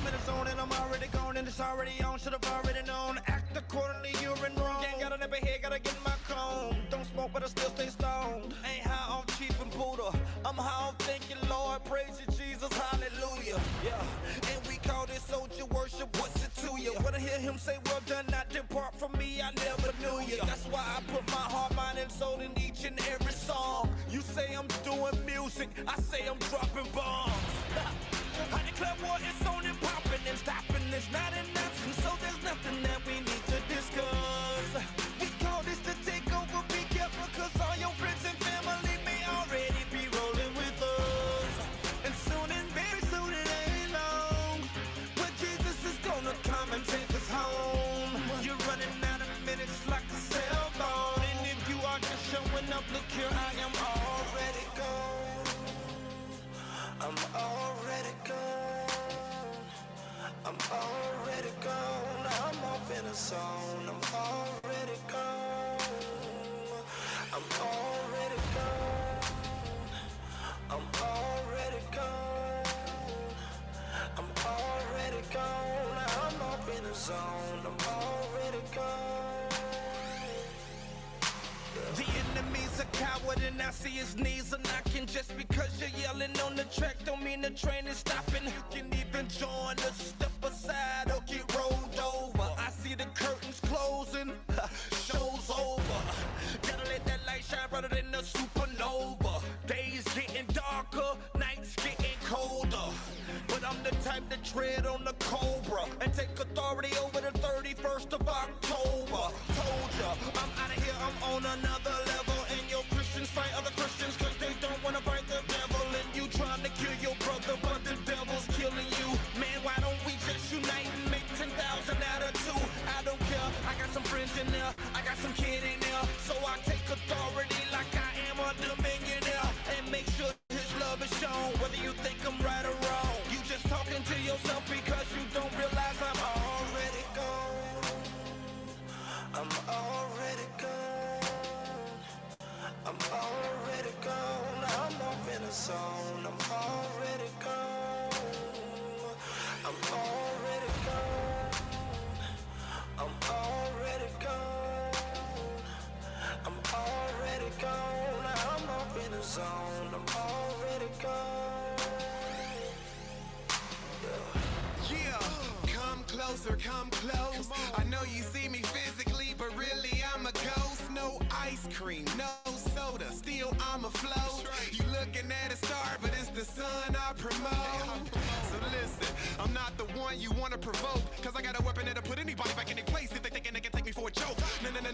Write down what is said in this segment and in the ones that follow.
I'm in the zone and I'm already gone, and it's already on. Should've already known. Act accordingly, you're in wrong. Ain't got a never head, gotta get my cone. Don't smoke, but I still stay stoned. Ain't high off cheap and Buddha. I'm high off thinking, Lord, praise you, Jesus, hallelujah. Yeah, and we call this soldier worship. What's it to you? When I hear him say, well done, not depart from me, I never knew you. That's why I put my heart, mind, and soul in each and every song. You say I'm doing music, I say I'm dropping bombs. I declare war is on and popping, and stopping is not an option. So there's nothing that we need to discuss. We call this the takeover. Be careful, cause all your friends and family may already be rolling with us. And soon, and very soon, it ain't long, but Jesus is gonna come and take us home. You're running out of minutes like a cell phone, and if you are just showing up, look here, I am already gone. I'm already gone. I'm already gone. I'm off in a zone. I'm already gone. I'm already gone. I'm already gone. I'm already gone. I'm off in a zone. I'm already gone. The enemy's a coward and I see his knees are knocking. Just because you're yelling on the track don't mean the train is stopping. You can even join us, step aside or get rolled over. I see the curtains closing, show's over. Gotta let that light shine brighter than the supernova. Days getting darker, nights getting colder, but I'm the type to tread on the cobra and take authority over the 31st of October. Told ya, I'm out of here, I'm on another level. And your Christians fight other Christians cause they don't wanna fight the devil. And you trying to kill your brother but the devil's killing you. Man, why don't we just unite and make 10,000 out of 2? I don't care, I got some friends in there, I got some kid in there. So I take authority like I am a dominionaire, and make sure his love is shown, whether you think I'm right or wrong. You just talking to yourself because you don't realize I'm already gone. I'm already gone. I'm already gone. I'm off in a zone. I'm already gone. I'm already gone. I'm already gone. I'm already gone. I'm off in a zone. I'm already gone. Yeah, come closer, come close. I know you see me physically, but really I'm a ghost. No ice cream, no soda, still I'm afloat. You looking at a star, but it's the sun I promote. So listen, I'm not the one you wanna provoke, cause I got a weapon that'll put anybody back in their place if they thinking they can take me for a joke.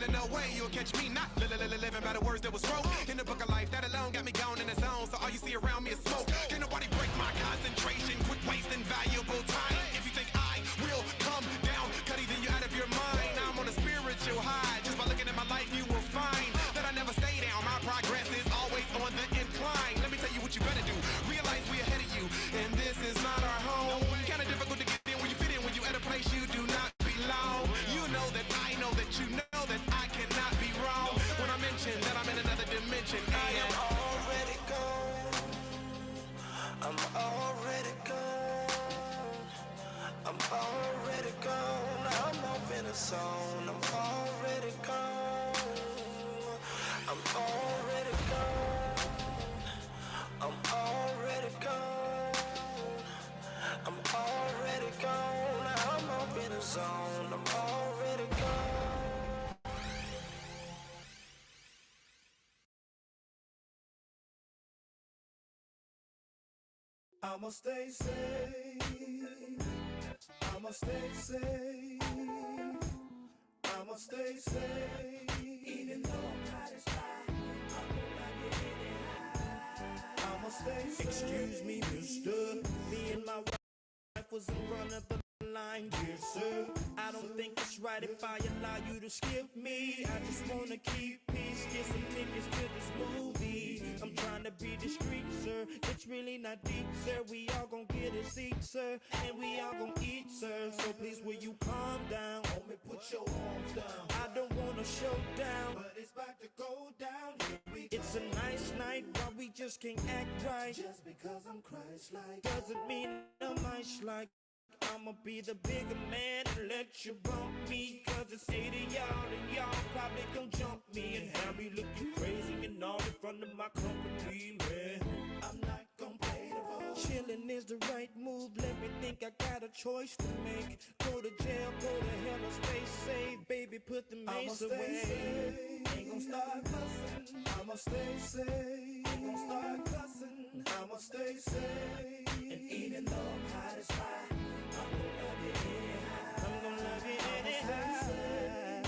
No way, you'll catch me not living by the words that was wrote in the book of life. That alone got me gone in the zone, so all you see around me is smoke. Can't nobody break my concentration, quit wasting valuable time. If you think I will come down, Cuddy, then you're out of your mind. I'm on a spiritual high, just by looking at my life you will find that I never stay down. My progress is always on the incline. Let me tell you what you better do, realize we ahead of you, and this is not our home. Kinda difficult to get in where you fit in when you at a place you do not belong. You know that I know that you know that I cannot be wrong when I mention that I'm in another dimension. I am already gone. I'm already gone. I'm already gone. I'm off in a zone. I'm already gone. I'm already gone. I'm already gone. I'm already gone. I'm off in a zone. I'm already gone. I'ma stay safe. I'ma stay safe. I'ma stay safe. Even though I'm hot as fire, I'm gonna get it high. I'ma stay safe. Excuse me, mister. Me and my wife was in front of the line, dear sir. I don't think it's right if I allow you to skip me. I just wanna keep peace, get some tickets to this movie. I'm trying to be discreet, sir. It's really not deep, sir. We all gon' get a seat, sir, and we all gon' eat, sir. So please, will you calm down? Homie, put your arms down. I don't wanna show down, but it's about to go down. It's a nice night, but we just can't act right. Just because I'm Christ-like doesn't mean I'm Christ-like. I'ma be the bigger man and let you bump me. Cause it's 8 of y'all and y'all probably gon' jump me and have me looking crazy and all in front of my company, man. I'm not gon' play the role. Chillin' is the right move, let me think I got a choice to make. Go to jail, go to hell or stay safe, baby, put the mace away. Safe. Ain't gon' start cussing, I'ma stay safe. Ain't gon' start cussing, I'ma stay safe. And even though I'm hot as fire, I'm gon' love you anyhow. I'm gon' love you anyhow.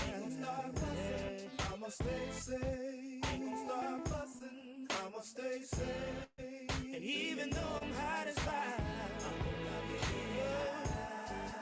Ain't gon' start cussing, I'ma stay safe. Ain't gon' start fussing, I'ma stay safe. And even though I'm hot as fire, I'm gon' love you anyhow.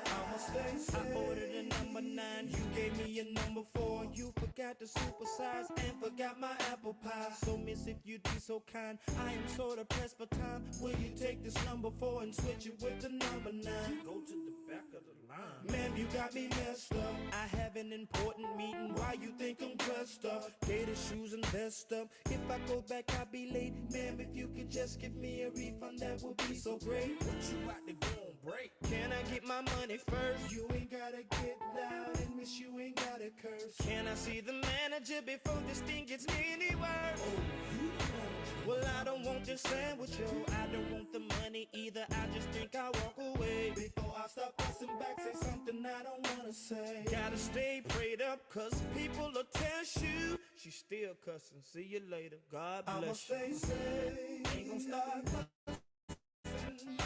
I'ma stay safe. I ordered a number 9, you gave me a number 4. You forgot to supersize and forgot my apple pie. So miss, if you'd be so kind, I am sorta pressed for time. Will you take this number 4 and switch it with the number 9? Go to the back of the line. Man, you got me messed up. I have an important meeting. Why you think I'm dressed up? Gator shoes and vest up. If I go back, I'll be late. Ma'am, if you could just give me a refund, that would be so great. What you about to go on break? Can I get my money first? You ain't gotta get loud and miss, you ain't gotta curse. Can I see the manager before this thing gets any worse? Oh, you the manager. Well, I don't want this sandwich, yo. I don't want the money either. I just think I'll walk away. Before I start fussing back, say something I don't wanna say. Gotta stay prayed up, cause people will test you. She's still cussing. See you later. God bless you. I'ma stay safe. Ain't gon' start cussing.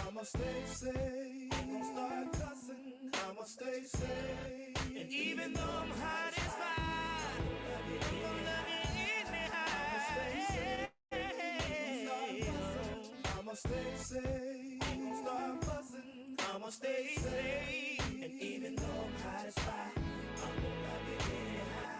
I'ma stay safe. Ain't gon' start cussing. I'ma stay safe. And even though I'm hot as fire, I'm gon' love you anyhow. I'ma stay safe. Ain't gon' start cussing. I'ma stay safe. Ain't gon' start fussing. I'ma stay safe. And even though I'm hot as fire, I'm gon' love you anyhow.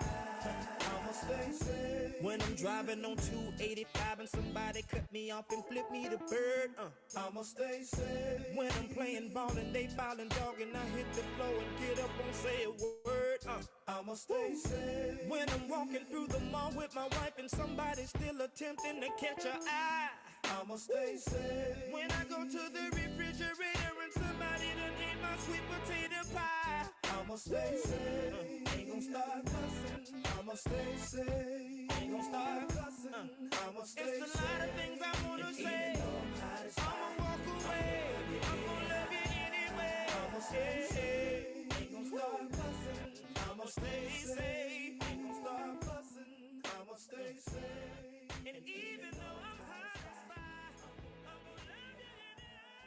I'ma stay safe. When I'm driving on 285 and somebody cut me off and flip me the bird, I'ma stay safe. When I'm playing ball and they ballin' dog and I hit the floor and get up, won't say a word, I'ma stay safe. When I'm walking through the mall with my wife and somebody's still attempting to catch her eye, I'ma stay safe. When I go to the refrigerator and somebody done ate my sweet potato pie, I'ma stay safe. Ain't gon' start cussing, I'ma stay safe. Ain't gon' start cussing, I'ma stay safe. It's a lot of things I wanna say. I'ma walk away, I'm gon' love you anyway. I'ma stay safe. Ain't gon' start cussing, I'ma stay safe. Ain't gon' start fussing, I'ma stay safe. And even though I'm hot as fire, I'm gon' love you anyhow.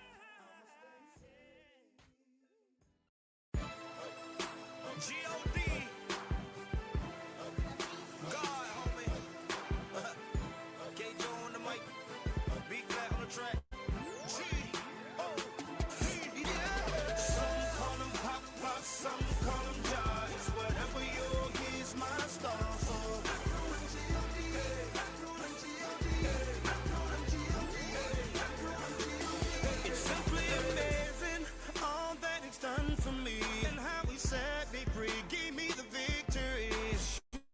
G.O.D. God, homie. K-Joe on the mic. Big Black on the track. G.O.D. Yeah. Some call them Pop, some call them Josh. Whatever you're, here's my star. So it's simply amazing all that it's done for me and how he set me free, gave me the victory.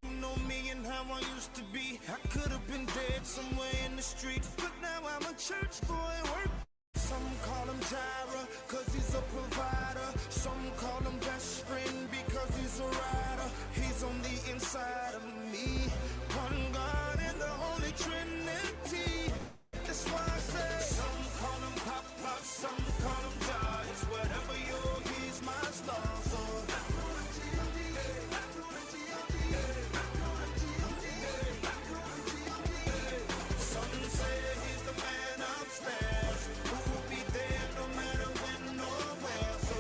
You know me and how I used to be. I could have been dead somewhere in the street, but now I'm a church boy. Work. Some call him Jireh, cause he's a provider. Some call him best friend because he's a rider. He's on the inside of me. One God in the Holy Trinity. That's why I say some call him Pop, some call him Josh. Whatever you're, he's my star. So some say he's the man upstairs who will be there no matter when or where. So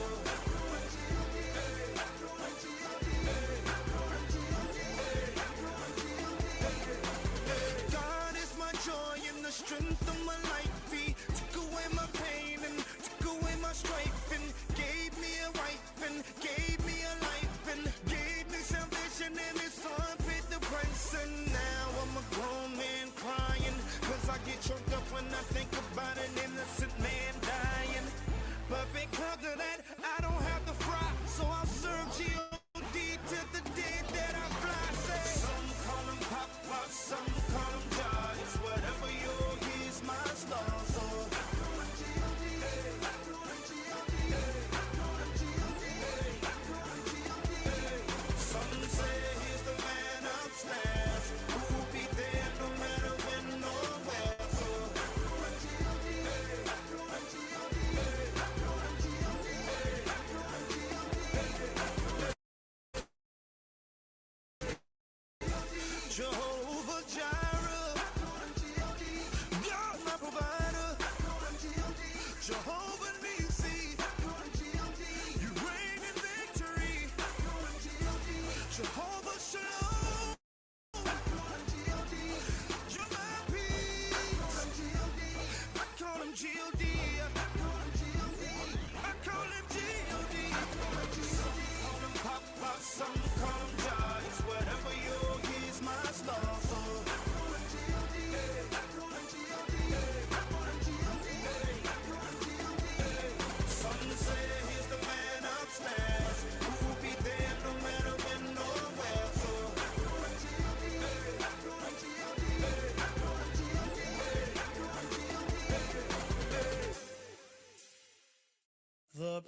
God is my joy and the strength of my life. He took away my pain and took away my strife and gave me a wife and gave me a life and gave me salvation and his son paid the price. And now I'm a grown man crying cause I get choked up when I think about an innocent man dying. But because of that, I don't have to fry, so I'll serve G.O.D. to the day that I fly. Say some call him Pop, some call him Josh. Whatever you're, he's my star. So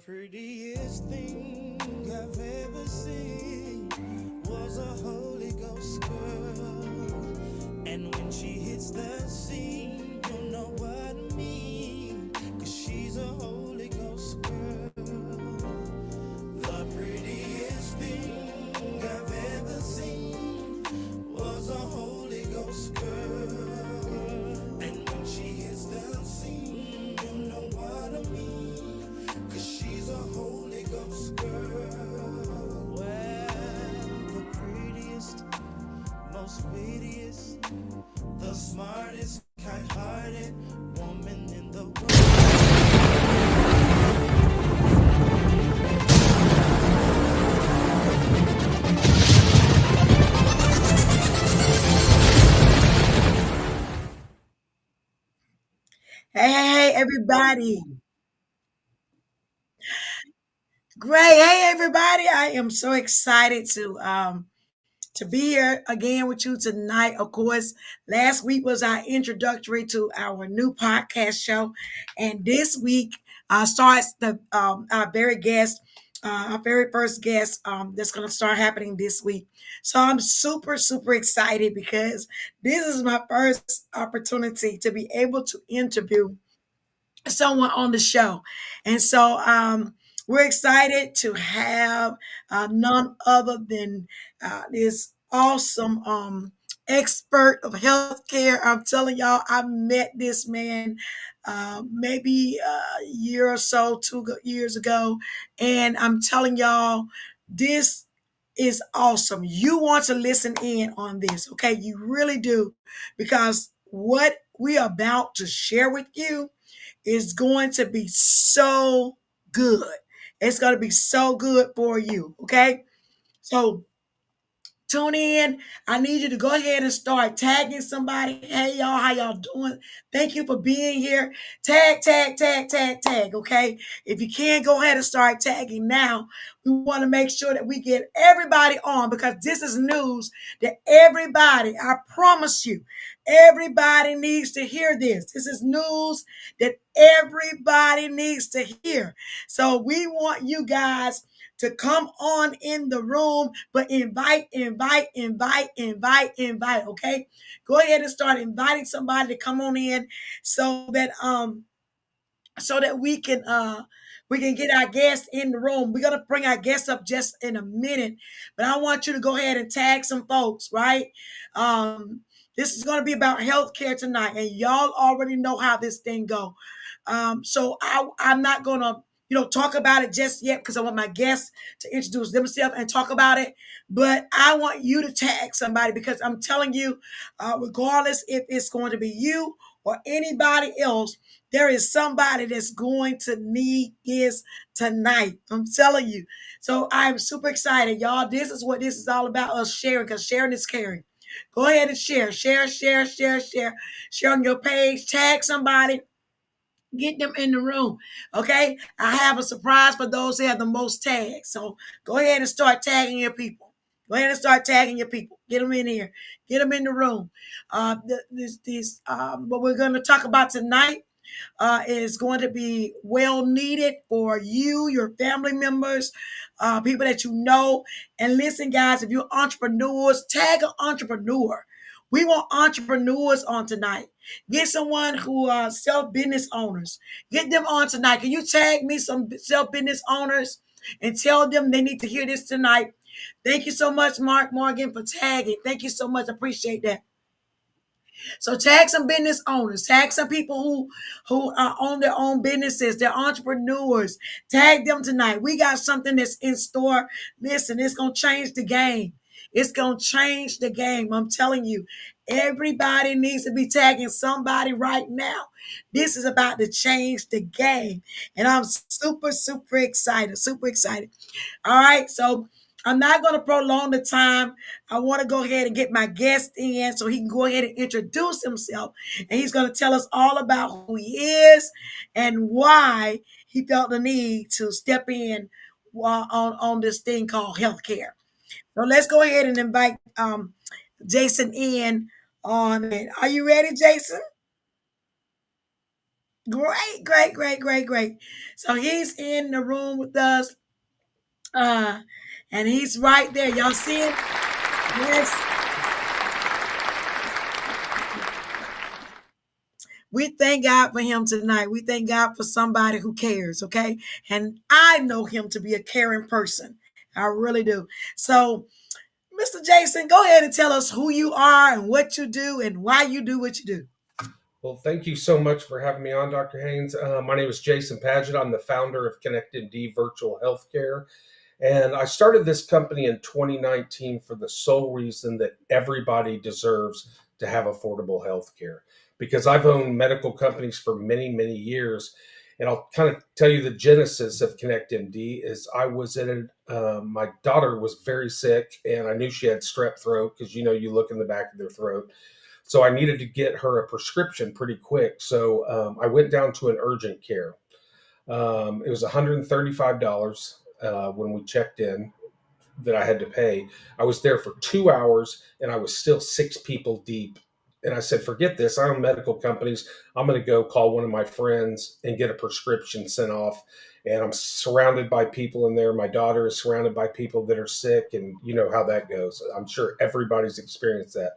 Prettiest thing I've ever seen was a Holy Ghost girl. And when she hits the scene, you know what I mean. 'Cause she's a Holy Ghost girl. The prettiest thing I've ever seen was a Holy Ghost girl. And when she hits the scene, you know what I mean. 'Cause she's a Holy Ghost girl. Well, the prettiest, most wittiest, the smartest, kind-hearted woman in the world. Hey, everybody. Great. Hey, everybody. I am so excited to be here again with you tonight. Of course, last week was our introductory to our new podcast show. And this week starts the our very first guest that's going to start happening this week. So I'm super, super excited because this is my first opportunity to be able to interview someone on the show. And so we're excited to have none other than this awesome expert of healthcare. I'm telling y'all, I met this man maybe a year or so, 2 years ago. And I'm telling y'all, this is awesome. You want to listen in on this, okay? You really do, because what we are about to share with you is going to be so good. It's going to be so good for you. Okay. So tune in. I need you to go ahead and start tagging somebody. Hey, y'all, how y'all doing? Thank you for being here. Tag, tag, tag, tag, tag. Okay. If you can, go ahead and start tagging now. We want to make sure that we get everybody on, because this is news that everybody, I promise you, everybody needs to hear this. This is news that everybody needs to hear. So we want you guys to come on in the room, but invite, invite, invite, invite, invite. Okay, go ahead and start inviting somebody to come on in, so that we can get our guests in the room. We're gonna bring our guests up just in a minute, but I want you to go ahead and tag some folks, right? Um, this is gonna be about healthcare tonight, and y'all already know how this thing go. I'm not gonna talk about it just yet, because I want my guests to introduce themselves and talk about it. But I want you to tag somebody, because I'm telling you, regardless if it's going to be you or anybody else, there is somebody that's going to need this tonight. I'm telling you. So I'm super excited, y'all. This is what this is all about, us sharing, because sharing is caring. Go ahead and share, share, share, share, share. Share on your page, tag somebody, get them in the room. Okay. I have a surprise for those who have the most tags. So go ahead and start tagging your people. Go ahead and start tagging your people. Get them in here. Get them in the room. What we're going to talk about tonight is going to be well needed for you, your family members, people that you know. And listen, guys, if you're entrepreneurs, tag an entrepreneur. We want entrepreneurs on tonight. Get someone who are self-business owners. Get them on tonight. Can you tag me some self-business owners and tell them they need to hear this tonight? Thank you so much, Mark Morgan, for tagging. Thank you so much. I appreciate that. So tag some business owners, tag some people who own their own businesses, they're entrepreneurs. Tag them tonight. We got something that's in store. Listen, it's gonna change the game. It's gonna change the game. I'm telling you, everybody needs to be tagging somebody right now. This is about to change the game, and I'm super, super excited. Super excited. All right, so I'm not going to prolong the time. I want to go ahead and get my guest in so he can go ahead and introduce himself. And he's going to tell us all about who he is and why he felt the need to step in on this thing called healthcare. So let's go ahead and invite Jason in on it. Are you ready, Jason? Great, great, great, great, great. So he's in the room with us. Uh, and he's right there. Y'all see him? Yes. We thank God for him tonight. We thank God for somebody who cares, okay? And I know him to be a caring person. I really do. So, Mr. Jason, go ahead and tell us who you are and what you do and why you do what you do. Well, thank you so much for having me on, Dr. Haynes. My name is Jason Paget. I'm the founder of ConnectMD Virtual Healthcare. And I started this company in 2019 for the sole reason that everybody deserves to have affordable health care. Because I've owned medical companies for many, many years. And I'll kind of tell you the genesis of ConnectMD is I was in my daughter was very sick and I knew she had strep throat because, you look in the back of their throat. So I needed to get her a prescription pretty quick. So I went down to an urgent care. It was $135 when we checked in that I had to pay. I was there for 2 hours and I was still six people deep. And I said, forget this. I own medical companies. I'm going to go call one of my friends and get a prescription sent off. And I'm surrounded by people in there. My daughter is surrounded by people that are sick. And you know how that goes. I'm sure everybody's experienced that.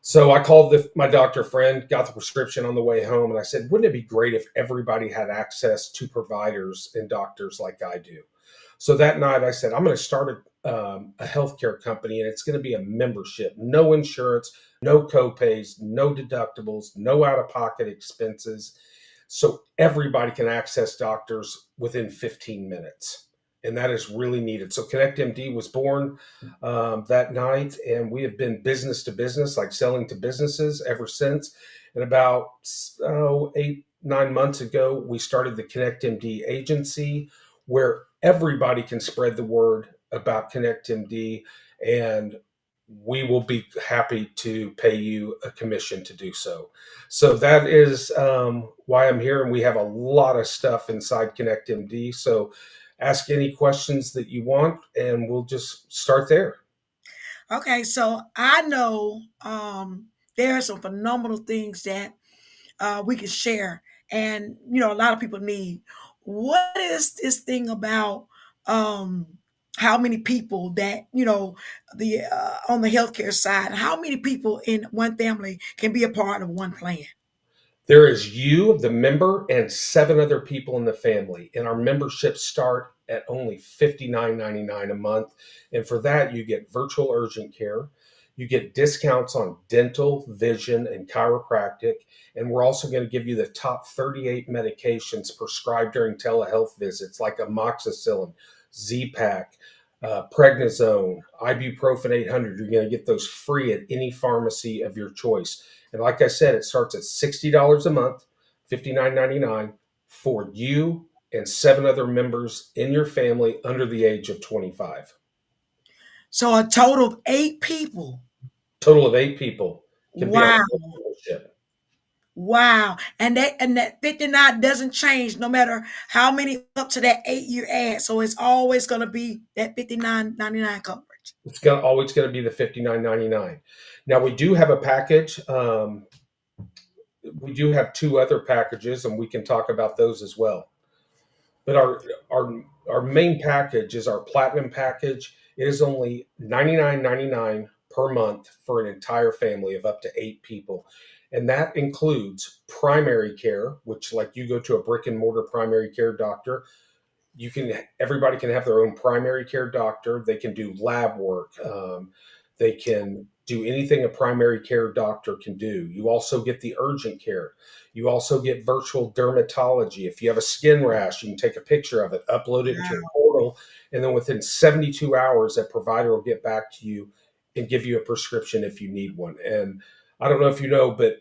So I called my doctor friend, got the prescription on the way home, and I said, wouldn't it be great if everybody had access to providers and doctors like I do? So that night I said, I'm going to start a healthcare company, and it's going to be a membership, no insurance, no copays, no deductibles, no out of pocket expenses. So everybody can access doctors within 15 minutes. And that is really needed. So ConnectMD was born that night, and we have been business to business, like selling to businesses ever since. And about 8, 9 months ago, we started the ConnectMD agency, where everybody can spread the word about ConnectMD, and we will be happy to pay you a commission to do so. So that is why I'm here, and we have a lot of stuff inside ConnectMD. So ask any questions that you want, and we'll just start there. Okay, so I know there are some phenomenal things that we can share, and a lot of people need. What is this thing about um, how many people that the on the healthcare side? How many people in one family can be a part of one plan? There is you, the member, and seven other people in the family. And our memberships start at only $59.99 a month. And for that, you get virtual urgent care. You get discounts on dental, vision, and chiropractic. And we're also going to give you the top 38 medications prescribed during telehealth visits, like amoxicillin, Z-Pak, prednisone, ibuprofen 800. You're going to get those free at any pharmacy of your choice. And like I said, it starts at $60 a month, $59.99 for you and seven other members in your family under the age of 25. So a total of 8 people. Total of 8 people can be on Wow. the membership. Wow. And that 59 doesn't change no matter how many up to that 8 year add. So it's always gonna be that 59.99 coverage. It's always going to be the $59.99. Now we do have a package. We do have two other packages, and we can talk about those as well. But our main package is our platinum package. It is only $99.99 per month for an entire family of up to 8 people. And that includes primary care, which, like, you go to a brick and mortar primary care doctor, everybody can have their own primary care doctor. They can do lab work. They can do anything a primary care doctor can do. You also get the urgent care. You also get virtual dermatology. If you have a skin rash, you can take a picture of it, upload it into a portal, and then within 72 hours, that provider will get back to you and give you a prescription if you need one. And I don't know if you know, but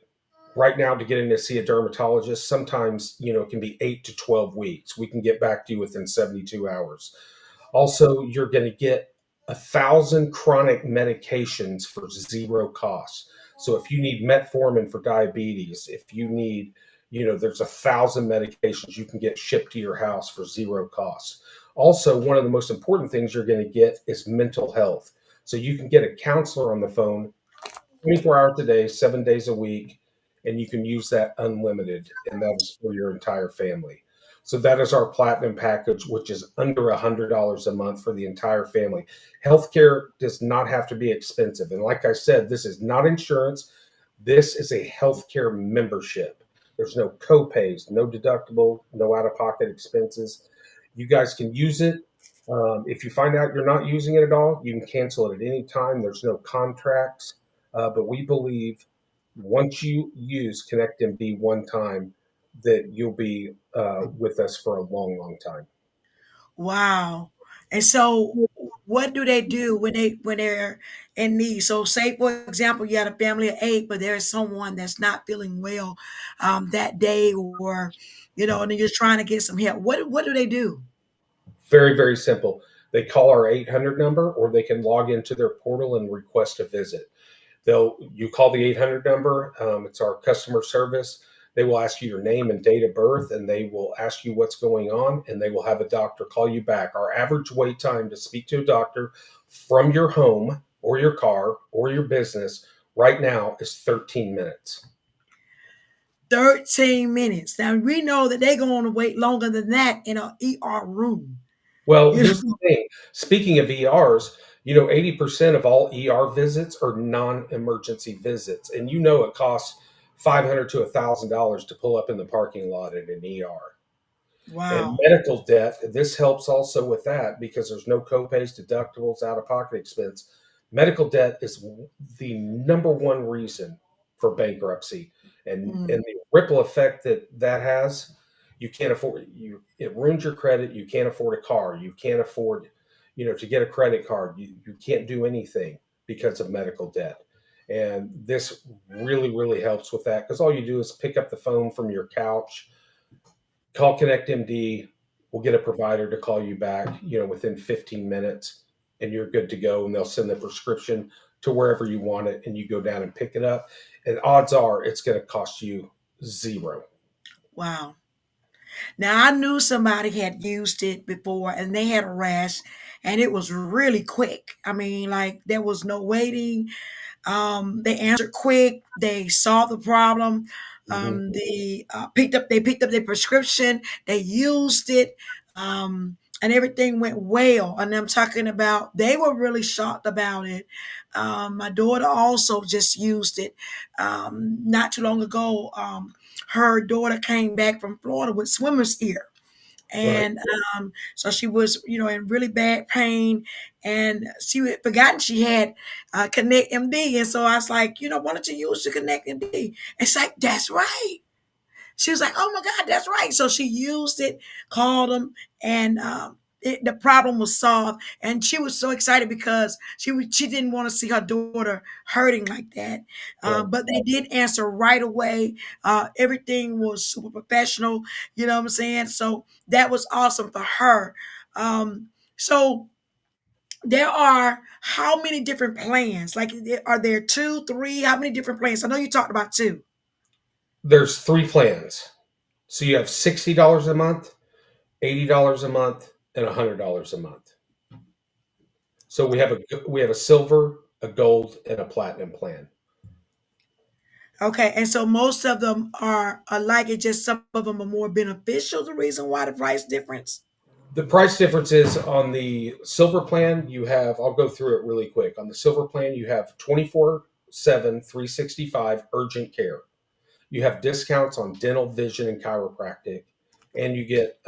right now, to get in to see a dermatologist, sometimes it can be 8 to 12 weeks. We can get back to you within 72 hours. Also, you're going to get 1,000 chronic medications for zero cost. So if you need metformin for diabetes, if you need, there's 1,000 medications you can get shipped to your house for zero cost. Also, one of the most important things you're going to get is mental health. So you can get a counselor on the phone 24 hours a day, 7 days a week, and you can use that unlimited, and that is for your entire family. So that is our platinum package, which is under $100 a month for the entire family. Healthcare does not have to be expensive. And like I said, this is not insurance. This is a healthcare membership. There's no copays, no deductible, no out of pocket expenses. You guys can use it. If you find out you're not using it at all, you can cancel it at any time. There's no contracts. But we believe once you use ConnectMD one time, that you'll be with us for a long, long time. Wow. And so what do they do when they're in need? So say for example, you had a family of eight, but there's someone that's not feeling well that day, or and they're just trying to get some help. What do they do? Very, very simple. They call our 800 number, or they can log into their portal and request a visit. You call the 800 number. It's our customer service. They will ask you your name and date of birth, and they will ask you what's going on, and they will have a doctor call you back. Our average wait time to speak to a doctor from your home or your car or your business right now is 13 minutes. 13 minutes. Now we know that they're going to wait longer than that in an ER room. Well, You here's know? the thing. Speaking of ERs, 80% of all ER visits are non-emergency visits, and it costs $500 to $1,000 to pull up in the parking lot at an ER. And Wow. medical debt, this helps also with that because there's no copays, deductibles, out-of-pocket expense. Medical debt is the number one reason for bankruptcy, Mm, and the ripple effect that has, you can't afford it ruins your credit. You can't afford a car. You can't afford, to get a credit card. You can't do anything because of medical debt. And this really, really helps with that because all you do is pick up the phone from your couch, call ConnectMD. We'll get a provider to call you back, within 15 minutes, and you're good to go. And they'll send the prescription to wherever you want it, and you go down and pick it up. And odds are it's going to cost you zero. wow. Now I knew somebody had used it before and they had a rash and it was really quick. I mean, like there was no waiting. They answered quick. They saw the problem. Mhm. They picked up their prescription. They used it, and everything went well. And I'm talking about they were really shocked about it. My daughter also just used it not too long ago. Her daughter came back from Florida with swimmer's ear. Right. And so she was, in really bad pain, and she had forgotten she had Connect MD. And so I was like, why don't you use the Connect MD? It's like, that's right. She was like, "Oh my God, that's right." So she used it, called them, and the problem was solved. And she was so excited because she didn't want to see her daughter hurting like that. Right. But they did answer right away. Everything was super professional. You know what I'm saying? So that was awesome for her. So there are how many different plans? Like, are there two, three? How many different plans? I know you talked about two. There's three plans. So you have $60 a month, $80 a month, and $100 a month. So we have a silver, a gold, and a platinum plan. Okay, and so most of them are alike. It's just some of them are more beneficial. The reason why the price difference. The price difference is on the silver plan, I'll go through it really quick. On the silver plan, you have 24/7, 365 urgent care. You have discounts on dental, vision, and chiropractic, and you get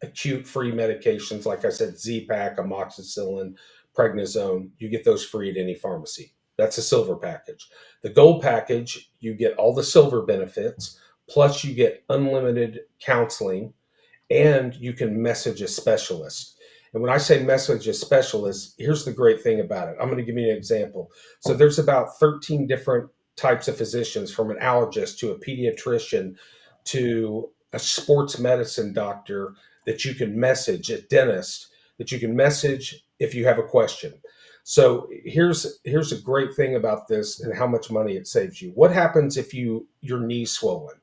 acute free medications. Like I said, Z-Pak, amoxicillin, prednisone. You get those free at any pharmacy. That's a silver package. The gold package, you get all the silver benefits, plus you get unlimited counseling, and you can message a specialist. And when I say message a specialist, here's the great thing about it. I'm going to give you an example. So there's about 13 different types of physicians, from an allergist to a pediatrician to a sports medicine doctor, that you can message, a dentist that you can message if you have a question. So here's a great thing about this and how much money it saves you. What happens if your knee's swollen?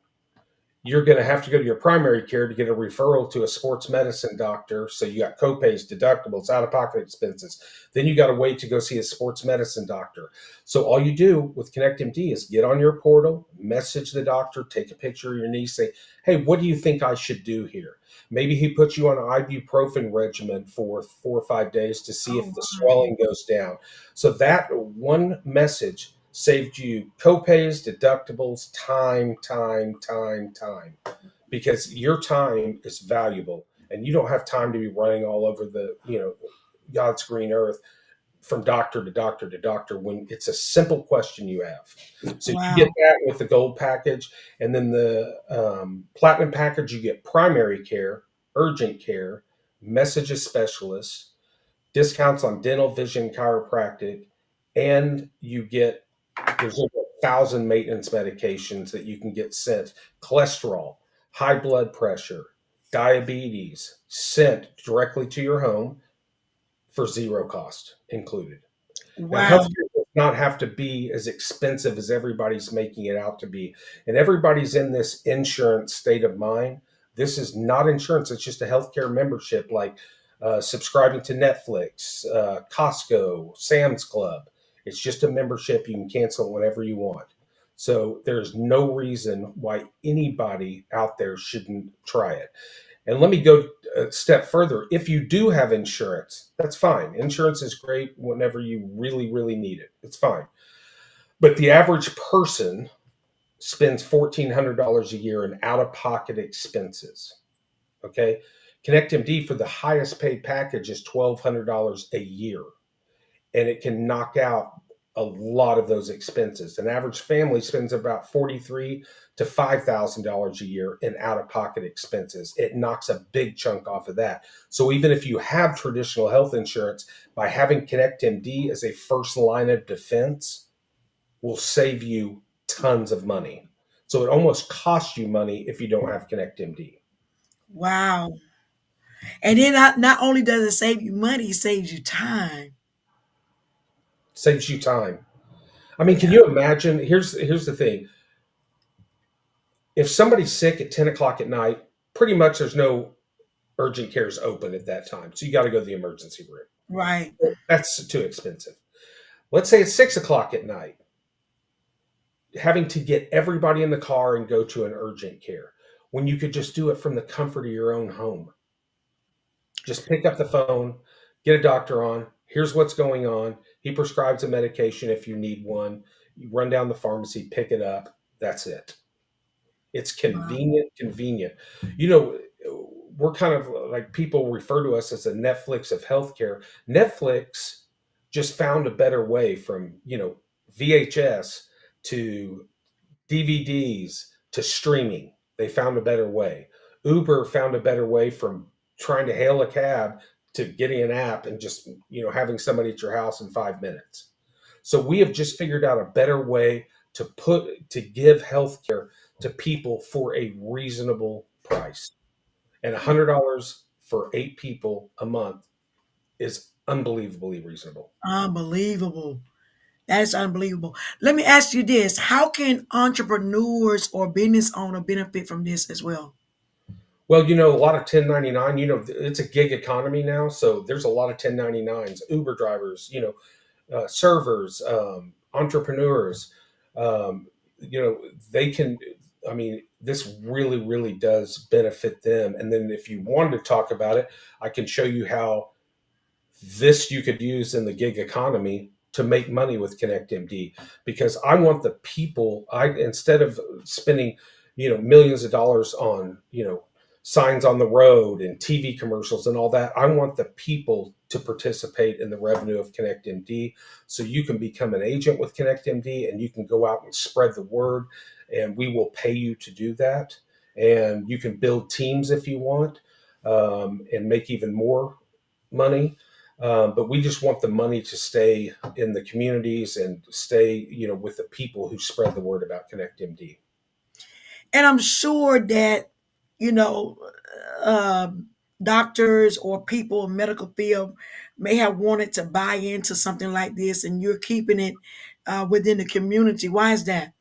you're going to have to go to your primary care to get a referral to a sports medicine doctor. So you got copays, deductibles, out of pocket expenses. Then you got to wait to go see a sports medicine doctor. So all you do with ConnectMD is get on your portal, message the doctor, take a picture of your knee, say, hey, what do you think I should do here? Maybe he puts you on an ibuprofen regimen for 4 or 5 days to see Oh, if the wow. swelling goes down. So that one message saved you copays, deductibles, time, because your time is valuable and you don't have time to be running all over the, God's green earth from doctor to doctor to doctor when it's a simple question you have. So you get Wow. that with the gold package, and then the platinum package, you get primary care, urgent care, messages specialists, discounts on dental, vision, chiropractic, and you get there's over 1,000 maintenance medications that you can get sent, cholesterol, high blood pressure, diabetes, sent directly to your home for zero cost included. Now, Wow. healthcare does not have to be as expensive as everybody's making it out to be. And everybody's in this insurance state of mind. This is not insurance, it's just a healthcare membership, like subscribing to Netflix, Costco, Sam's Club. It's just a membership. You can cancel whenever you want. So there's no reason why anybody out there shouldn't try it. And let me go a step further. If you do have insurance, that's fine. Insurance is great whenever you really, really need it. It's fine. But the average person spends $1,400 a year in out of pocket expenses. Okay. ConnectMD for the highest paid package is $1,200 a year, and it can knock out a lot of those expenses. An average family spends about $43 to $5,000 a year in out-of-pocket expenses. It knocks a big chunk off of that. So even if you have traditional health insurance, by having ConnectMD as a first line of defense, will save you tons of money. So it almost costs you money if you don't have ConnectMD. Wow. And then not only does it save you money, it saves you time. Saves you time. I mean, can Yeah. you imagine? Here's the thing. If somebody's sick at 10 o'clock at night, pretty much there's no urgent care is open at that time. So you got to go to the emergency room. Right. That's too expensive. Let's say it's 6 o'clock at night, having to get everybody in the car and go to an urgent care when you could just do it from the comfort of your own home. Just pick up the phone, get a doctor on. Here's what's going on. He prescribes a medication if you need one. You run down the pharmacy, pick it up. That's it. It's Wow. convenient. You know, we're kind of like people refer to us as the Netflix of healthcare. Netflix just found a better way from, VHS to DVDs to streaming. They found a better way. Uber found a better way from trying to hail a cab to getting an app and just, having somebody at your house in 5 minutes. So we have just figured out a better way to give healthcare to people for a reasonable price. And $100 for 8 people a month is unbelievably reasonable. Unbelievable. That's unbelievable. Let me ask you this. How can entrepreneurs or business owner benefit from this as well? Well, a lot of 1099, it's a gig economy now. So there's a lot of 1099s, Uber drivers, servers, entrepreneurs. Um, they can, I mean, this really, really does benefit them. And then if you wanted to talk about it, I can show you how this you could use in the gig economy to make money with ConnectMD, because I want the people, I instead of spending, millions of dollars on, signs on the road and TV commercials and all that, I want the people to participate in the revenue of ConnectMD. So you can become an agent with ConnectMD and you can go out and spread the word, and we will pay you to do that. And you can build teams if you want, and make even more money. But we just want the money to stay in the communities and stay, with the people who spread the word about ConnectMD. And I'm sure that, you know, doctors or people in medical field may have wanted to buy into something like this, and you're keeping it within the community. Why is that?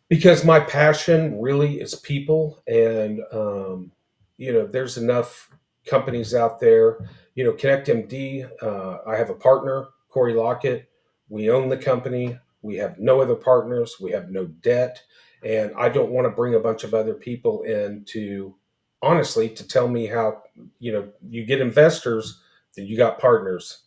Because my passion really is people, and there's enough companies out there. ConnectMD, I have a partner, Corey Lockett. We own the company. We have no other partners. We have no debt, and I don't want to bring a bunch of other people in to, honestly, to tell me how you get investors, that you got partners,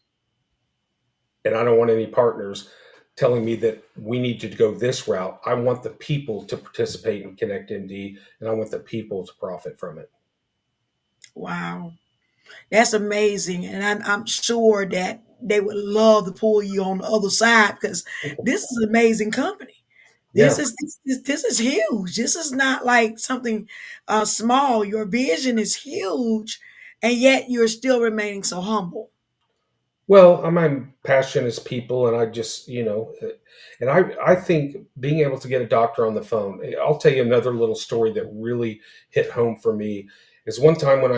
and I don't want any partners telling me that we need to go this route. I want the people to participate in ConnectMD, and I want the people to profit from it. Wow. That's amazing. And I'm sure that they would love to pull you on the other side because this is an amazing company. Yeah. This is huge. This is not like something small. Your vision is huge, and yet you're still remaining so humble. Well, my passion is people, and I just, and I think being able to get a doctor on the phone. I'll tell you another little story that really hit home for me. Is one time when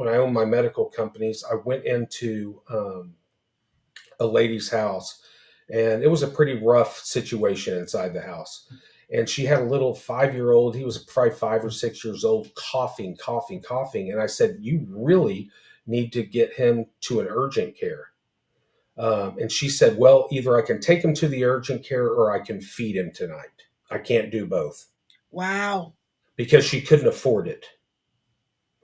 I owned my medical companies, I went into a lady's house, and it was a pretty rough situation inside the house. And she had a little 5-year old. He was probably 5 or 6 years old, coughing, coughing, coughing. And I said, "You really need to get him to an urgent care." And she said, "Well, either I can take him to the urgent care or I can feed him tonight. I can't do both," Wow. because she couldn't afford it.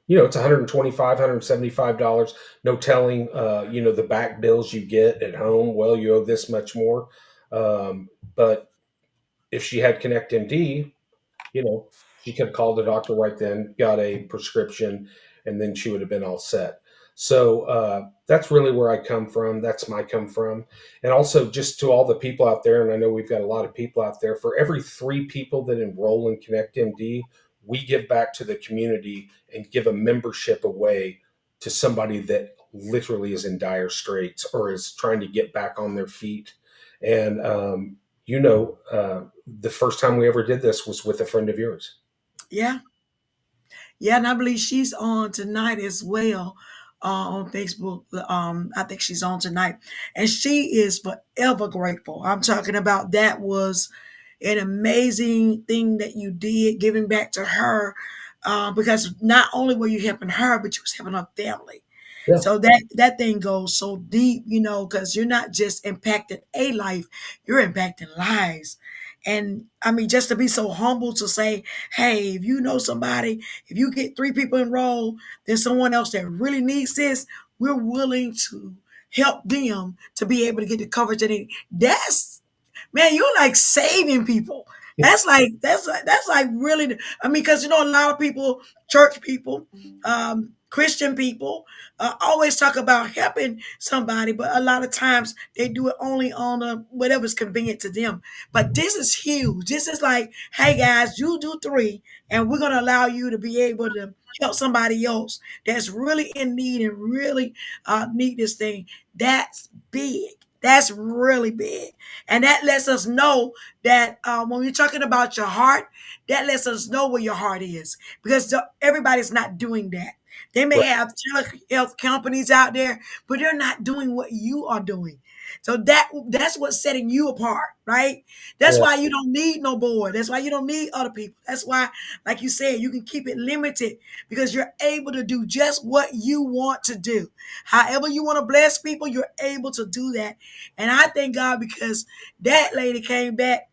It's $125, $175. No telling, the back bills you get at home. Well, you owe this much more. But if she had ConnectMD, you know, she could have called the doctor right then, got a prescription, and then she would have been all set. So that's really where I come from. That's my come from. And also, just to all the people out there, and I know we've got a lot of people out there, for every 3 people that enroll in ConnectMD, we give back to the community and give a membership away to somebody that literally is in dire straits or is trying to get back on their feet. And, the first time we ever did this was with a friend of yours. Yeah. Yeah, and I believe she's on tonight as well on Facebook. I think she's on tonight, and she is forever grateful. I'm talking about that was an amazing thing that you did, giving back to her, because not only were you helping her, but you was helping her family. Yeah. So that thing goes so deep, because you're not just impacting a life, you're impacting lives. And I mean, just to be so humble to say, hey, if you know somebody, if you get 3 people enrolled, there's someone else that really needs this, we're willing to help them to be able to get the coverage they need. That's, man, you're like saving people. That's like really. I mean, because a lot of people, church people, Christian people, always talk about helping somebody, but a lot of times they do it only on whatever's convenient to them. But this is huge. This is like, hey guys, you do 3, and we're gonna allow you to be able to help somebody else that's really in need and really need this thing. That's big. That's really big. And that lets us know that when we're talking about your heart, that lets us know where your heart is because everybody's not doing that. They may Right. have telehealth companies out there, but they're not doing what you are doing. So that's what's setting you apart, right? That's Yeah. why you don't need no board. That's why you don't need other people. That's why, like you said, you can keep it limited because you're able to do just what you want to do. However you want to bless people, you're able to do that. And I thank God because that lady came back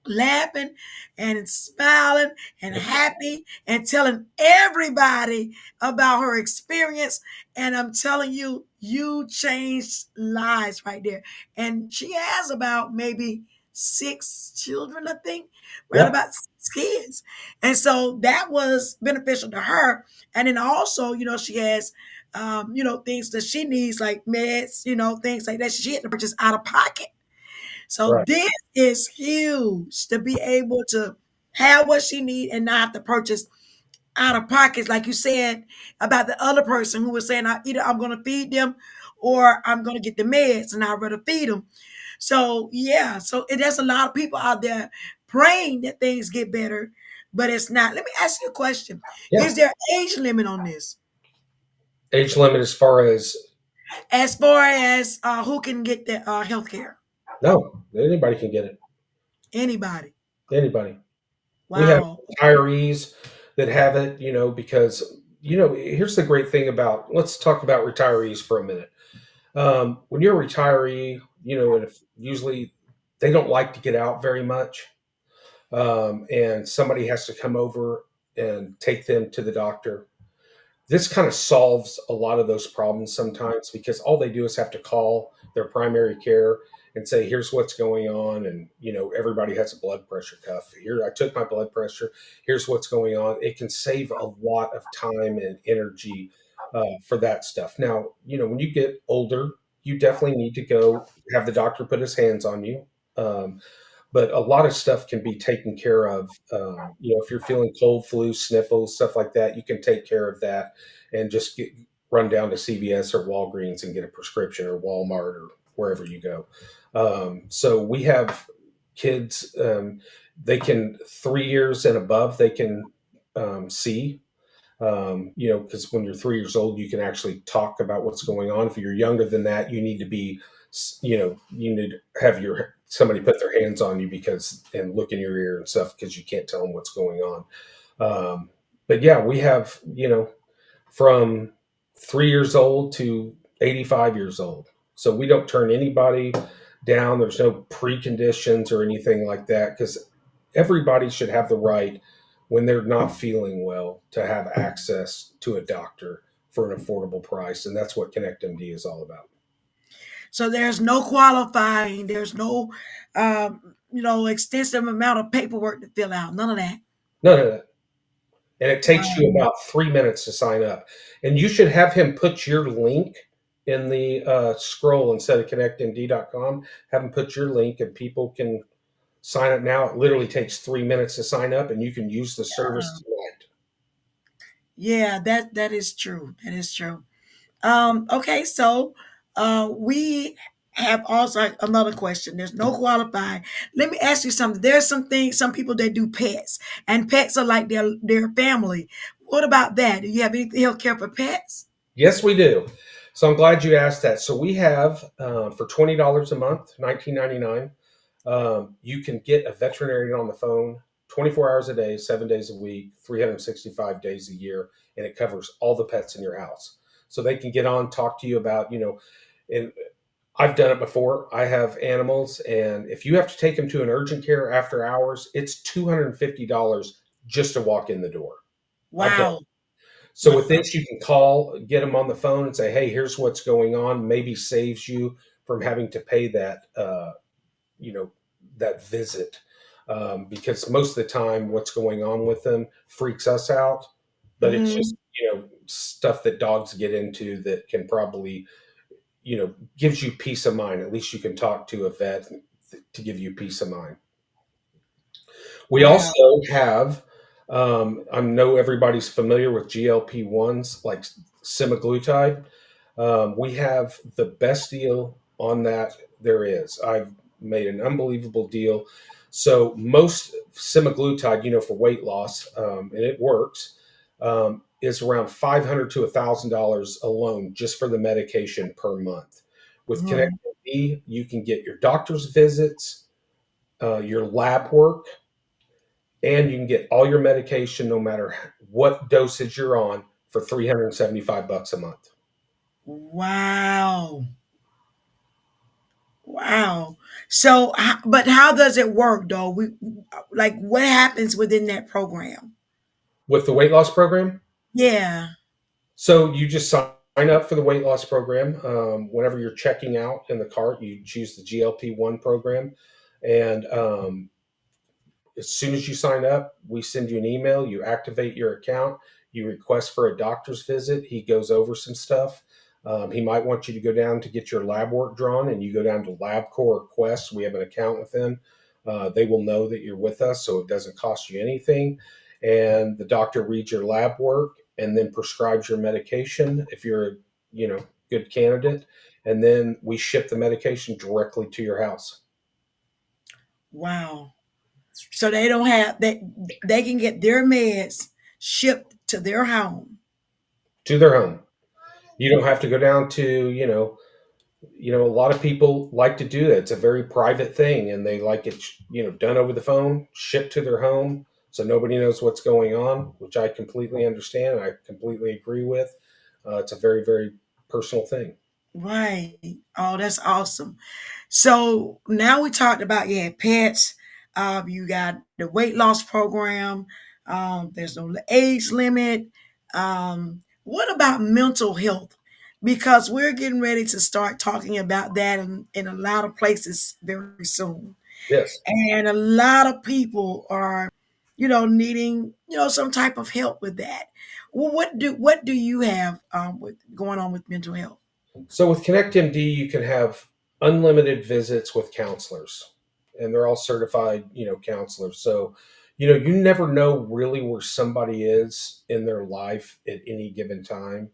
laughing and smiling and happy and telling everybody about her experience. And I'm telling you, you changed lives right there. And she has about maybe 6 children, I think, around Yeah. about 6 kids. And so that was beneficial to her. And then also, she has things that she needs like meds, things like that. She had to purchase out of pocket. So Right. this is huge to be able to have what she need and not have to purchase out of pockets, like you said about the other person who was saying, either I'm going to feed them or I'm going to get the meds, and I'd rather feed them. So yeah, there's a lot of people out there praying that things get better, but it's not. Let me ask you a question: Yeah. is there an age limit on this, Age limit as far as as far as who can get the health care? no, anybody can get it. Anybody? Anybody. We have Wow. retirees that have it, because here's the great thing about. Let's talk about retirees for a minute. When you're a retiree, and if usually they don't like to get out very much, and somebody has to come over and take them to the doctor. This kind of solves a lot of those problems sometimes because all they do is have to call their primary care and say, here's what's going on. And, everybody has a blood pressure cuff. Here, I took my blood pressure. Here's what's going on. It can save a lot of time and energy for that stuff. Now, when you get older, you definitely need to go have the doctor put his hands on you. Um, but a lot of stuff can be taken care of. If you're feeling cold, flu, sniffles, stuff like that, you can take care of that and just run down to CVS or Walgreens and get a prescription, or Walmart, or wherever you go. So we have kids, they can 3 years and above, they can see. Because when you're 3 years old, you can actually talk about what's going on. If you're younger than that, you need to be, you need to have somebody put their hands on you and look in your ear and stuff because you can't tell them what's going on. But yeah, we have, from 3 years old to 85 years old. So we don't turn anybody down. There's no preconditions or anything like that because everybody should have the right, when they're not feeling well, to have access to a doctor for an affordable price. And that's what ConnectMD is all about. So there's no qualifying. There's no, extensive amount of paperwork to fill out. None of that. None of that. And it takes you Wow. about 3 minutes to sign up. And you should have him put your link in the scroll instead of connectmd.com. Have him put your link and people can sign up now. It literally takes 3 minutes to sign up and you can use the service tonight. Yeah, that is true. That is true. Okay, so we have also another question. There's no qualifying. Let me ask you something. There's some people that do pets, and pets are like their family. What about that? Do you have any health care for pets? Yes, we do. So I'm glad you asked that. So we have for $20 a month, $19.99. You can get a veterinarian on the phone 24 hours a day, 7 days a week, 365 days a year, and it covers all the pets in your house. So they can get on, talk to you about, and I've done it before. I have animals, and if you have to take them to an urgent care after hours, it's $250 just to walk in the door. I've done it. Wow. So with Wow. this, you can call, get them on the phone, and say, "Hey, here's what's going on." Maybe saves you from having to pay you know, that visit, because most of the time, what's going on with them freaks us out. But it's just Mhm. stuff that dogs get into that can probably gives you peace of mind. At least you can talk to a vet to give you peace of mind. We Wow. also have, I know everybody's familiar with GLP-1s like semaglutide. We have the best deal on that there is. I've made an unbelievable deal. So most semaglutide, for weight loss, and it works, is around $500 to $1,000 alone just for the medication per month. With Mhm. ConnectMD, you can get your doctor's visits, your lab work, and you can get all your medication no matter what dosage you're on for $375 a month. Wow. Wow. So, but how does it work though? Like, what happens within that program? With the weight loss program, Yeah. so you just sign up for the weight loss program. Whenever you're checking out in the cart, you choose the GLP-1 program, and as soon as you sign up, we send you an email. You activate your account. You request for a doctor's visit. He goes over some stuff. He might want you to go down to get your lab work drawn, and you go down to LabCorp or Quest. We have an account with them. They will know that you're with us, so it doesn't cost you anything. And the doctor reads your lab work and then prescribes your medication if you're a good candidate. And then we ship the medication directly to your house. Wow. So they don't have they can get their meds shipped to their home. To their home. You don't have to go down to, A lot of people like to do that. It's a very private thing, and they like it, done over the phone, shipped to their home, so nobody knows what's going on, which I completely understand. I completely agree with. It's a very, very personal thing. Right. Oh, that's awesome. So now we talked about pets. You got the weight loss program. There's no age limit. What about mental health? Because we're getting ready to start talking about that in a lot of places very soon. Yes. And a lot of people are, needing, some type of help with that. Well, what do you have with going on with mental health? So with ConnectMD, you can have unlimited visits with counselors, and they're all certified, counselors. So, you never know really where somebody is in their life at any given time.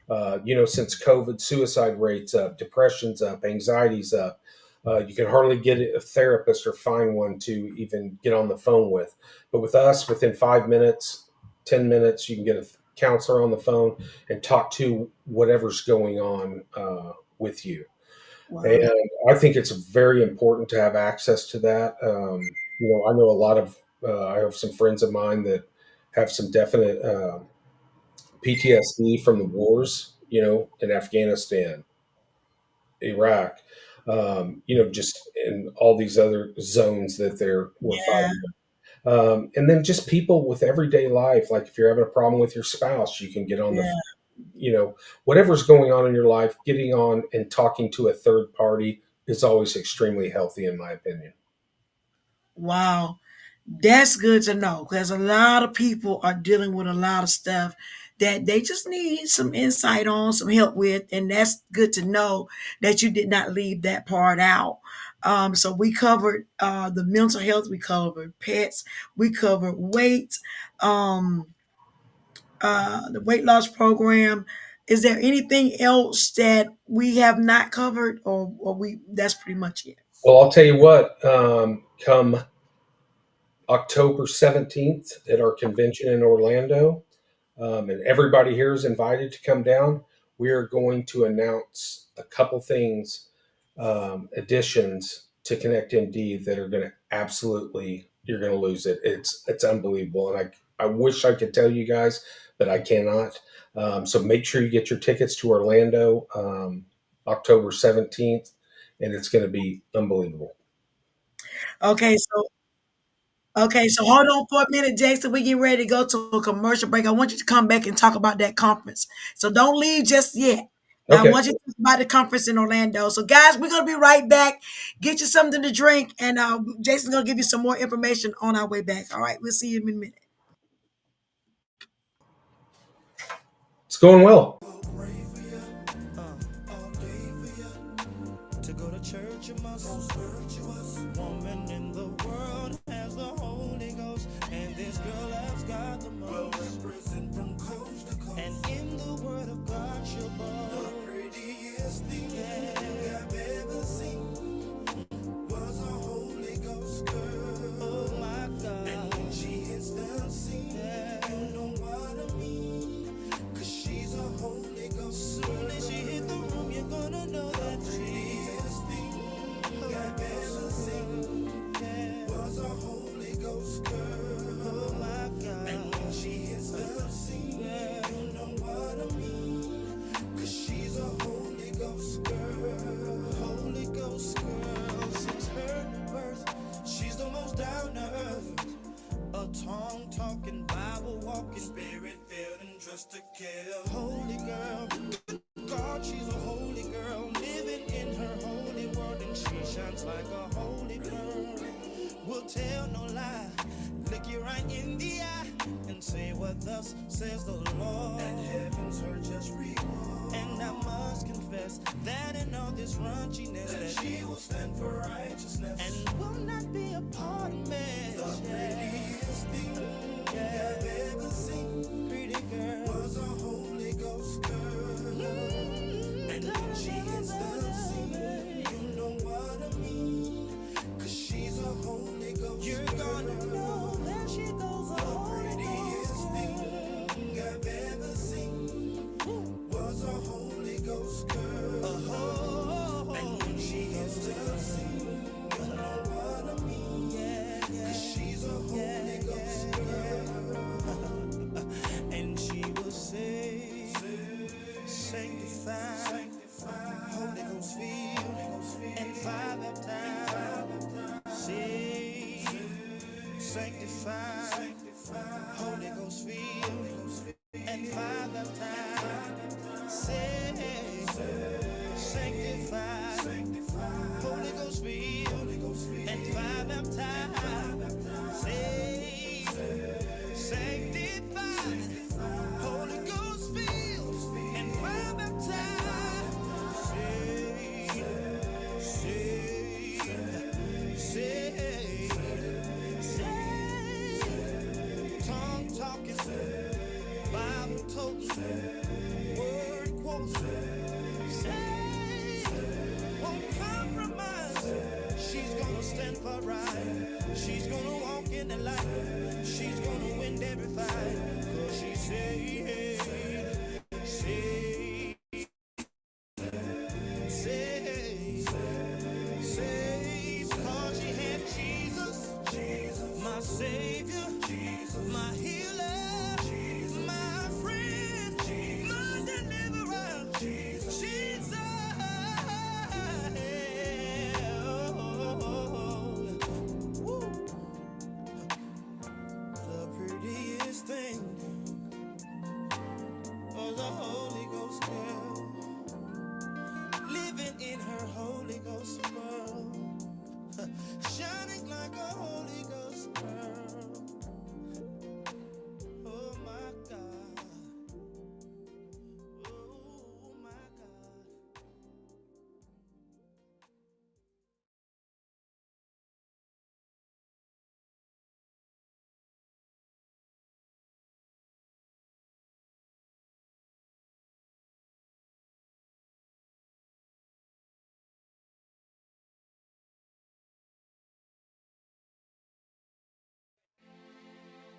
Since COVID, suicide rates up, depression's up, anxiety's up. You can hardly get a therapist or find one to even get on the phone with. But with us, within 5 minutes, 10 minutes, you can get a counselor on the phone and talk to whatever's going on with you. And Wow. I think it's very important to have access to that. I know a lot of, I have some friends of mine that have some definite PTSD from the wars, in Afghanistan, Iraq, just in all these other zones that we're Yeah. fighting. And then just people with everyday life, like if you're having a problem with your spouse, you can get on the, Yeah. whatever's going on in your life, getting on and talking to a third party is always extremely healthy, in my opinion. Wow. That's good to know because a lot of people are dealing with a lot of stuff that they just need some insight on, some help with. And that's good to know that you did not leave that part out. So we covered the mental health, we covered pets, we covered weight, um, the weight loss program. Is there anything else that we have not covered, or we that's pretty much it? Well, I'll tell you what, come October 17th at our convention in Orlando, and everybody here is invited to come down. We are going to announce a couple things, additions to ConnectMD that are going to absolutely, you're going to lose it. It's unbelievable, and I wish I could tell you guys, but I cannot. So make sure you get your tickets to Orlando, October 17th, and it's going to be unbelievable. Okay, so hold on for a minute, Jason. We get ready to go to a commercial break. I want you to come back and talk about that conference. So don't leave just yet. Now I Okay. want you to talk about the conference in Orlando. So guys, we're gonna be right back. Get you something to drink, and Jason's gonna give you some more information on our way back. All right, we'll see you in a minute. It's going well. All day for you. To go to church, you must virtuous. Woman in the world has the Holy Ghost, and this girl has got the most. Well, represent from coast to coast. And in the Word of God, she'll boast. The prettiest thing I've ever seen was a Holy Ghost girl. Oh my God! And when she hits the scene, you know what I mean? 'Cause she's a Holy Ghost girl. Soon as she hit the room, you're gonna know that prettiest thing I've ever seen was a Holy Ghost girl. Oh my God! And when she hits the scene, you know what I mean? 'Cause she's a Holy Ghost girl. Holy Ghost girl, since her birth, she's the most down to earth. A tongue talking, Bible walking, spirit filled and dressed to kill. Holy girl, God, she's a holy girl, living in her holy world, and she shines like a holy girl. Will tell no lie, look you right in the eye, and say what thus says the Lord. And heaven's her just reward. And I must confess that in all this raunchiness, that she will stand for righteousness, and will not be a part of me. The prettiest thing I've ever seen, pretty girl, was a Holy Ghost girl. And when she hits the scene, you know what I mean? 'Cause she's a Holy Ghost. You're gonna know that she goes a Holy prettiest Ghost thing I've ever seen was a Holy Ghost girl. sanctified, Holy Ghost filled, and fire baptized. Saved, sanctified, Holy Ghost filled, and fire baptized. Saved, sanctified, Holy Ghost filled, and fire baptized. Saved, saved, saved, saved. Tongue talking, Bible toting, word quoting. Saved, won't compromise. She's gonna stand for right. She's gonna walk in the light. She's gonna win every fight. 'Cause she saved, saved, saved, saved. 'Cause she had Jesus, my Savior, my healer, my friend, my deliverer. Jesus. Woo. The prettiest thing was a Holy Ghost girl living in her Holy Ghost world, shining like a Holy Ghost girl. Oh my God. Oh my God.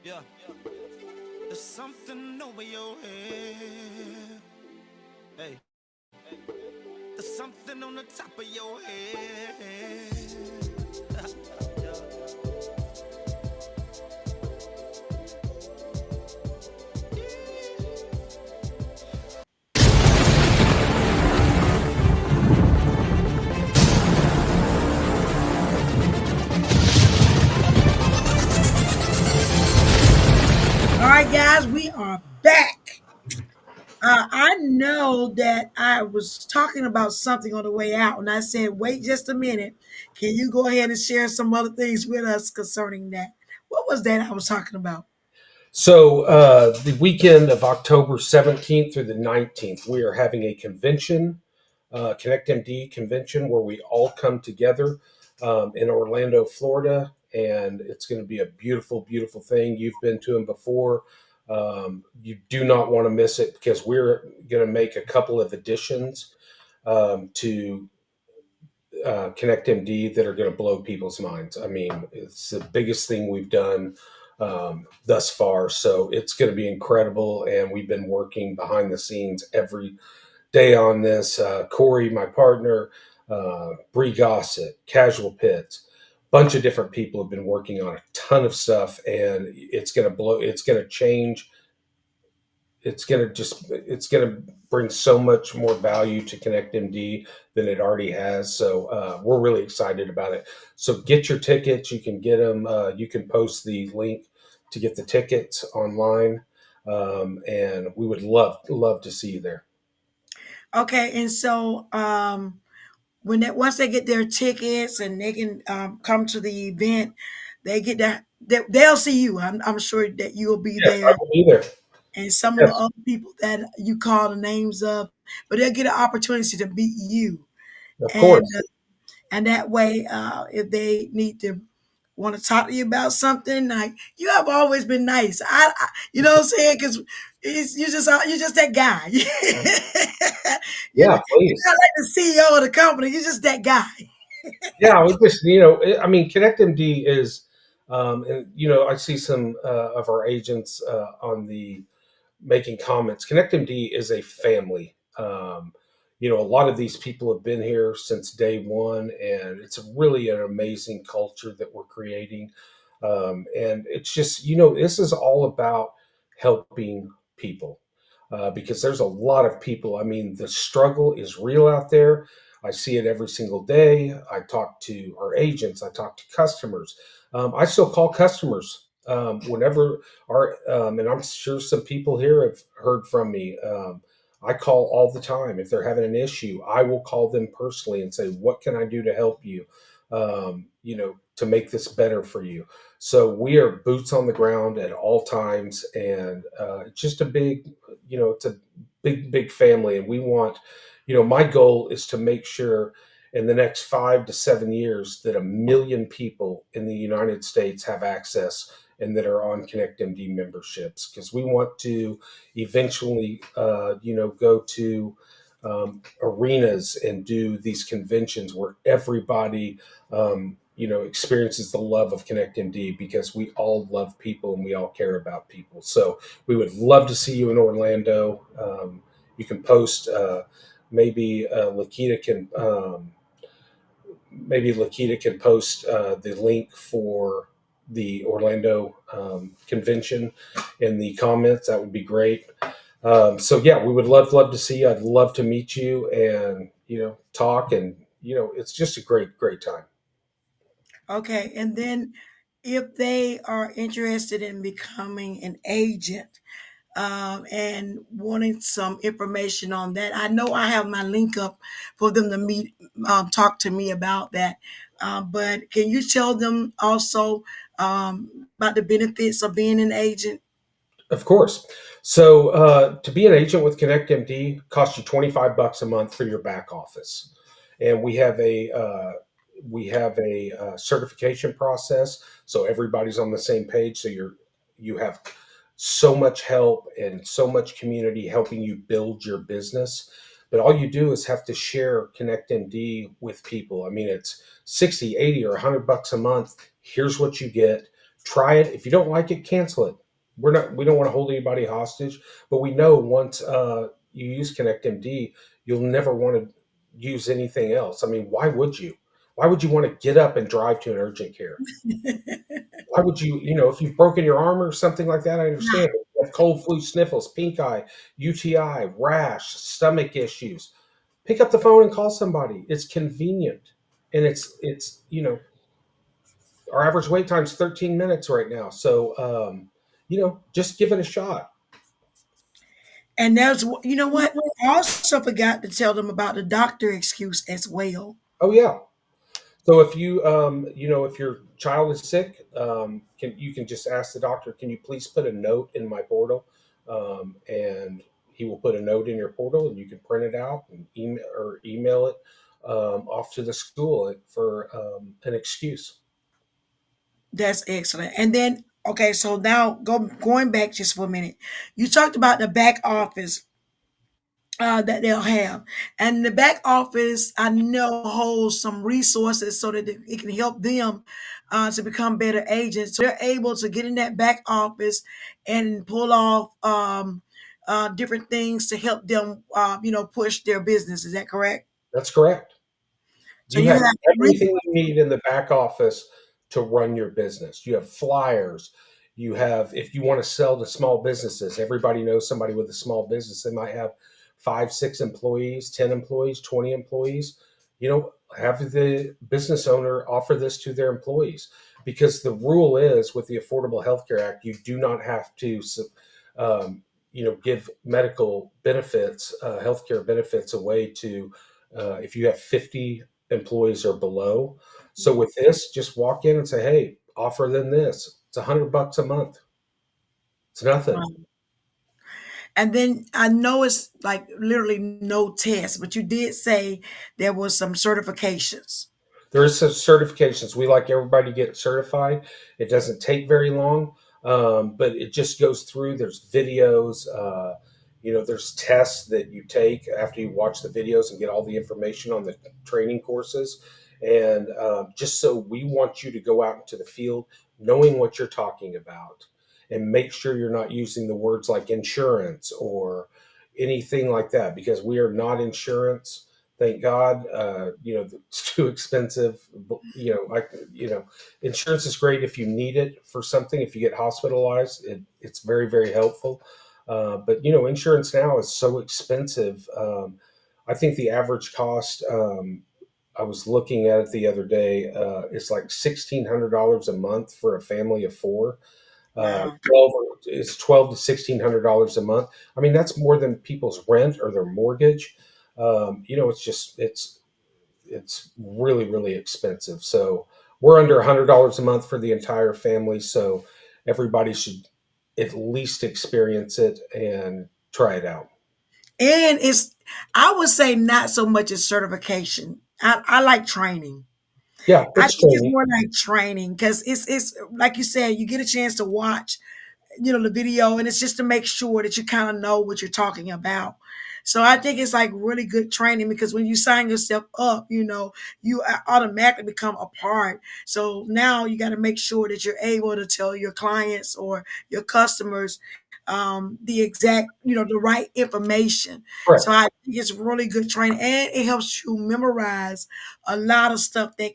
Yeah. There's something over your head. Hey. There's something on the top of your head. All right, guys, we are back. I know that I was talking about something on the way out, and I said, wait just a minute. Can you go ahead and share some other things with us concerning that? What was that I was talking about? So, the weekend of October 17th through the 19th, we are having a convention, ConnectMD convention, where we all come together in Orlando, Florida. And it's going to be a beautiful, beautiful thing. You've been to them before. You do not want to miss it because we're going to make a couple of additions to ConnectMD that are going to blow people's minds. I mean, it's the biggest thing we've done thus far. So it's going to be incredible. And we've been working behind the scenes every day on this. Corey, my partner, Bree Gossett, Casual Pits, bunch of different people have been working on a ton of stuff, and it's going to blow. It's going to change. It's going to bring so much more value to ConnectMD than it already has. So we're really excited about it. So get your tickets. You can get them. You can post the link to get the tickets online, and we would love to see you there. Okay, and so when that once they get their tickets and they can come to the event, they get that they'll see you. I'm sure that you'll be Yes, I there, will be there. and some of the Yes, other people that you call the names of, but they'll get an opportunity to meet you, of and course. and that way, if they need to want to talk to you about something, like you have always been nice. You know what I'm saying? Because you're just that guy. You're Yeah, not please. like the CEO of the company. You're just that guy. Yeah, we just I mean, ConnectMD is, and I see some of our agents on the making comments. ConnectMD is a family. A lot of these people have been here since day one, and it's really an amazing culture that we're creating. And it's just, this is all about helping people because there's a lot of people. I mean, the struggle is real out there. I see it every single day. I talk to our agents. I talk to customers. I still call customers whenever and I'm sure some people here have heard from me. I call all the time. If they're having an issue, I will call them personally and say, "What can I do to help you? To make this better for you." So we are boots on the ground at all times, and it's just a big, it's a big family, and we want, my goal is to make sure in the next 5 to 7 years that 1 million people in the United States have access and that are on ConnectMD memberships, because we want to eventually, go to arenas and do these conventions where everybody, experiences the love of ConnectMD, because we all love people and we all care about people. So we would love to see you in Orlando. You can post, maybe Lakita can. Maybe Lakita can post the link for the Orlando convention in the comments. That would be great. So yeah, we would love to see you. I'd love to meet you and talk, and it's just a great time. Okay, and then if they are interested in becoming an agent, and wanting some information on that, I know I have my link up for them to meet, talk to me about that. But can you tell them also about the benefits of being an agent? Of course. So to be an agent with ConnectMD costs you $25 a month for your back office, and we have a certification process, so everybody's on the same page. So you have so much help and so much community helping you build your business. But all you do is have to share ConnectMD with people. I mean, it's 60, 80, or $100 a month. Here's what you get. Try it. If you don't like it, cancel it. We don't want to hold anybody hostage, but we know once you use ConnectMD, you'll never want to use anything else. I mean, why would you? Why would you want to get up and drive to an urgent care? Why would you, if you've broken your arm or something like that, I understand. But you have cold, flu, sniffles, pink eye, UTI, rash, stomach issues. Pick up the phone and call somebody. It's convenient, and it's our average wait time is 13 minutes right now. So just give it a shot. And you know what? I also forgot to tell them about the doctor excuse as well. Oh yeah. So if if your child is sick, you can just ask the doctor, can you please put a note in my portal, and he will put a note in your portal, and you can print it out and email it off to the school for an excuse. That's excellent. And then, okay, so now going back just for a minute, you talked about the back office that they'll have, and the back office I know holds some resources so that it can help them to become better agents. So they're able to get in that back office and pull off different things to help them, push their business. Is that correct? That's correct. So You you have have everything you need in the back office to run your business. You have flyers. You have, if you want to sell to small businesses, everybody knows somebody with a small business. They might have 5, 6 employees, 10 employees, 20 employees. Have the business owner offer this to their employees, because the rule is with the Affordable Health Care Act, you do not have to, give medical benefits, healthcare benefits away to, if you have 50 employees or below. So with this, just walk in and say, "Hey, offer them this. It's $100 a month. It's nothing." And then I know it's like literally no test, but you did say there was some certifications. There is some certifications. We like everybody to get certified. It doesn't take very long, but it just goes through. There's videos. There's tests that you take after you watch the videos and get all the information on the training courses. And just so we want you to go out into the field knowing what you're talking about, and make sure you're not using the words like insurance or anything like that, because we are not insurance. Thank God. It's too expensive. Insurance is great if you need it for something. If you get hospitalized, it's very, very helpful. But insurance now is so expensive. I think the average cost, I was looking at it the other day, it's like $1,600 a month for a family of four. Uh, Wow. 12 it's 12 to $1,600 a month. I mean, that's more than people's rent or their mortgage. It's just it's really really expensive. So we're under $100 a month for the entire family. So everybody should at least experience it and try it out. And I would say not so much as certification. I like training. Yeah, I it's think it's training. more like training because it's like you said, you get a chance to watch, the video, and it's just to make sure that you kind of know what you're talking about. So I think it's like really good training because when you sign yourself up, you automatically become a part. So now you got to make sure that you're able to tell your clients or your customers the exact, the right information. So Correct. I think it's really good training, and it helps you memorize a lot of stuff that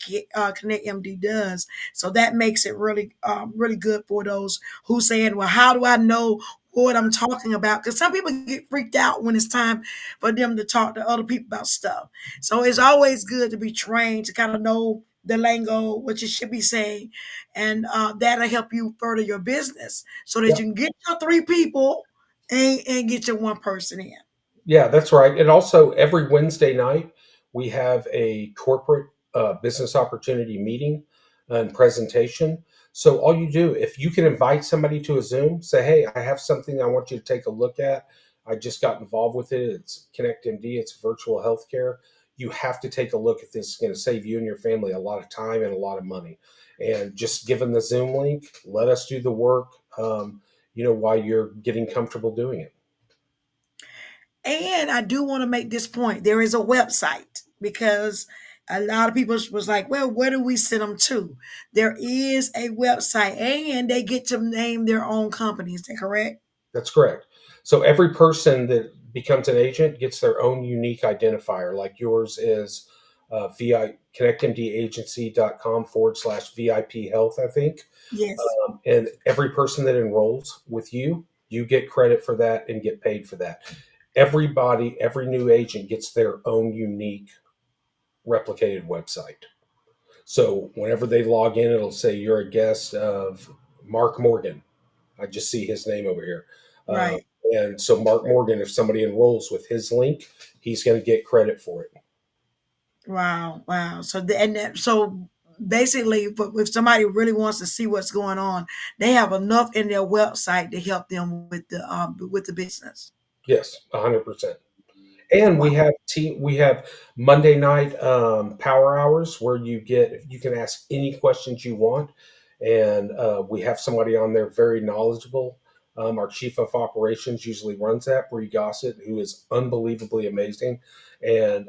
Connect MD does. So that makes it really, really good for those who saying, "Well, how do I know what I'm talking about?" Because some people get freaked out when it's time for them to talk to other people about stuff. So it's always good to be trained to kind of know the lingo, what you should be saying, and that'll help you further your business so that Yeah. you can get your three people and get your one person in. Yeah, that's right. And also, every Wednesday night, we have a corporate business opportunity meeting and presentation. So, all you do, if you can invite somebody to a Zoom, say, "Hey, I have something I want you to take a look at. I just got involved with it. It's ConnectMD, it's virtual healthcare. You have to take a look at this. It's going to save you and your family a lot of time and a lot of money. And just given the Zoom link, let us do the work, while you're getting comfortable doing it." And I do want to make this point. There is a website because a lot of people was like, well, where do we send them to? There is a website and they get to name their own company. Is that correct? That's correct. So every person that becomes an agent gets their own unique identifier, like yours is VI connectmdagency.com/VIP health, I think. Yes. And every person that enrolls with you, you get credit for that and get paid for that. Every new agent gets their own unique replicated website. So whenever they log in, it'll say you're a guest of Mark Morgan. I just see his name over here. Uh, Right. and so Mark Morgan, if somebody enrolls with his link, he's going to get credit for it. Wow. Wow. So basically, if somebody really wants to see what's going on, they have enough in their website to help them with the business. Yes, 100%. And Wow. we have Monday night power hours where you can ask any questions you want, and we have somebody on there very knowledgeable. Our chief of operations usually runs that, Bree Gossett, who is unbelievably amazing, and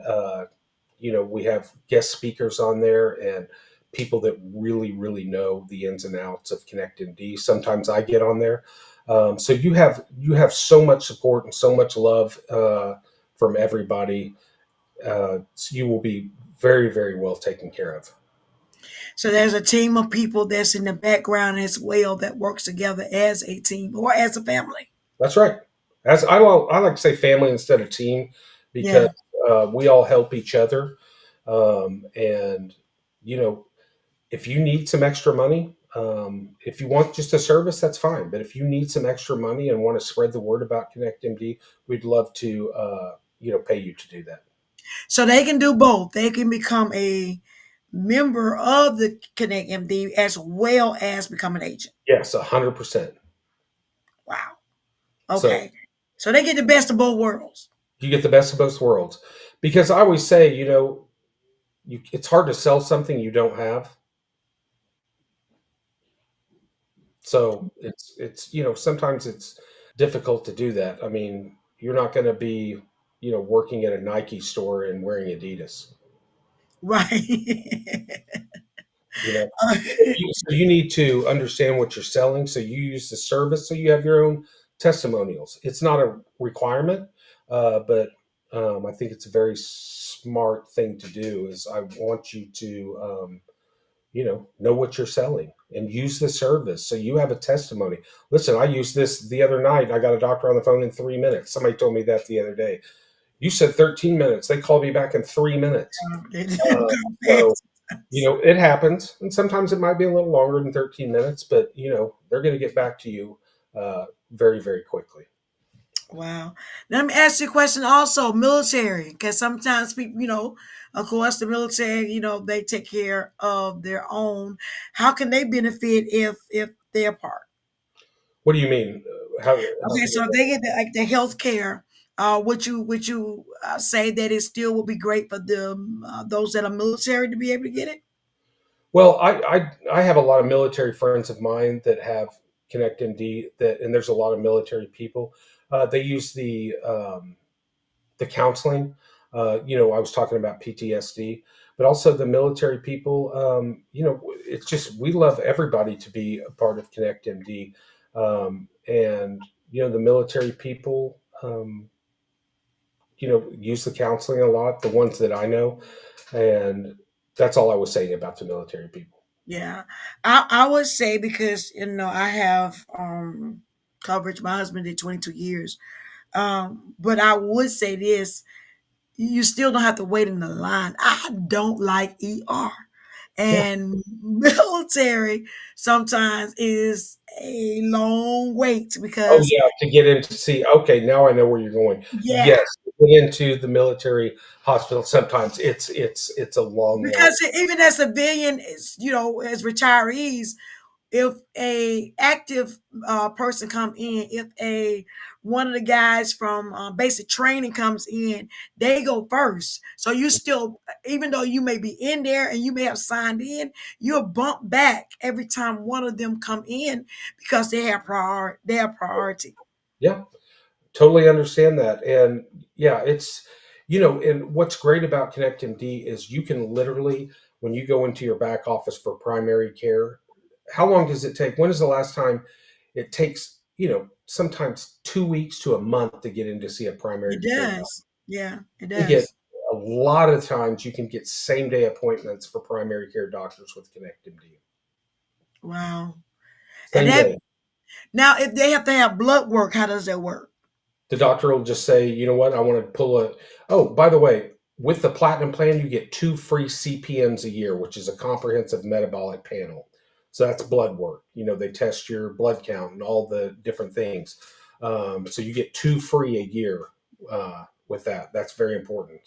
we have guest speakers on there and people that really really know the ins and outs of ConnectMD. Sometimes I get on there, so you have so much support and so much love from everybody. So you will be very very well taken care of. So there's a team of people that's in the background as well that works together as a team or as a family. That's right. As I like to say family instead of team, because Yeah. we all help each other. And you know, if you need some extra money, if you want just a service, that's fine. But if you need some extra money and want to spread the word about ConnectMD, we'd love to, pay you to do that. So they can do both. They can become a member of the Connect MD as well as become an agent. Yes, 100%. Wow. So Okay. So they get the best of both worlds. you get the best of both worlds. Because I always say, it's hard to sell something you don't have. So it's sometimes it's difficult to do that. I mean, you're not going to be working at a Nike store and wearing Adidas. Right. You know, so you need to understand what you're selling. So you use the service. So you have your own testimonials. It's not a requirement, but I think it's a very smart thing to do. Is I want you to know what you're selling and use the service. So you have a testimony. Listen, I used this the other night. I got a doctor on the phone in 3 minutes. Somebody told me that the other day. You said 13 minutes. They called me back in 3 minutes. They Uh, come so, fast. it happens. And sometimes it might be a little longer than 13 minutes, but, they're going to get back to you very, very quickly. Wow. Let me ask you a question also, military, because sometimes people, of course, the military, they take care of their own. How can they benefit if they're part? What do you mean? How Okay, can so if they get the health care, would you say that it still would be great for those that are military to be able to get it? Well, I have a lot of military friends of mine that have ConnectMD and there's a lot of military people. They use the counseling. I was talking about PTSD, but also the military people. It's just we love everybody to be a part of ConnectMD, and the military people. Use the counseling a lot. The ones that I know, and that's all I was saying about the military people. Yeah, I would say because I have coverage. My husband did 22 years, but I would say this: you still don't have to wait in the line. I don't like ER, Yeah. and military sometimes is a long wait Oh because yeah, to get in to see. Okay, now I know where you're going. yeah, Yes, to get into the military hospital. Sometimes it's a long line. because even as civilian, as retirees, if a active person come in, if a one of the guys from basic training comes in, they go first. So you still, even though you may be in there and you may have signed in, you'll bump back every time one of them come in because they have priority. Yeah, totally understand that. And yeah, and what's great about ConnectMD is you can literally, when you go into your back office for primary care, how long does it take? When is the last time it takes, sometimes 2 weeks to a month to get in to see a It primary care doctor? does. Yeah, it You get does. a lot of times you can get same day appointments for primary care doctors with ConnectMD. Wow. And Same that day. now, if they have to have blood work, how does that work? The doctor will just say, you know what, I want to pull a. Oh, by the way, with the platinum plan, you get 2 free CPMs a year, which is a comprehensive metabolic panel. So that's blood work. They test your blood count and all the different things. So you get 2 free a year with that. That's very important.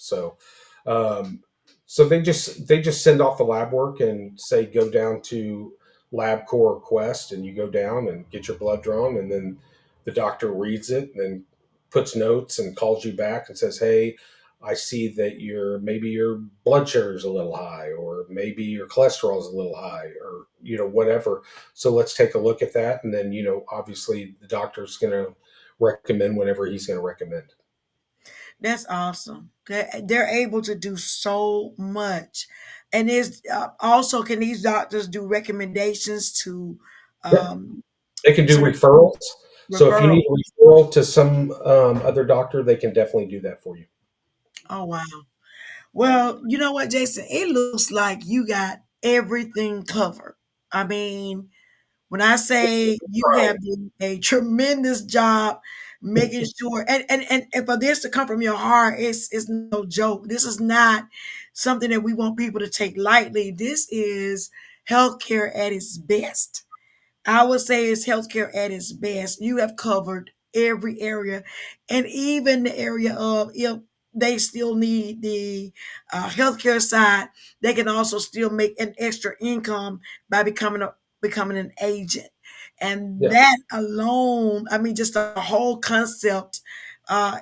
Um, so they just send off the lab work and say go down to LabCorp Quest, and you go down and get your blood drawn, and then the doctor reads it and then puts notes and calls you back and says, "Hey, I see that maybe your blood sugar is a little high, or maybe your cholesterol is a little high, or whatever. So let's take a look at that." And then obviously the doctor's going to recommend whatever he's going to recommend. That's awesome. They're able to do so much. And is also, can these doctors do recommendations to Yep, um, they can do certain referrals. So if you referral? need a referral to some other doctor, they can definitely do that for you. Oh wow. Well, you know what, Jason? It looks like you got everything covered. I mean, when I say you have done a tremendous job making sure, and for this to come from your heart, it's no joke. This is not something that we want people to take lightly. This is healthcare at its best. I would say it's healthcare at its best. You have covered every area, and even the area of if they still need the healthcare side, they can also still make an extra income by becoming an agent, and Yeah, that alone, I mean, just the whole concept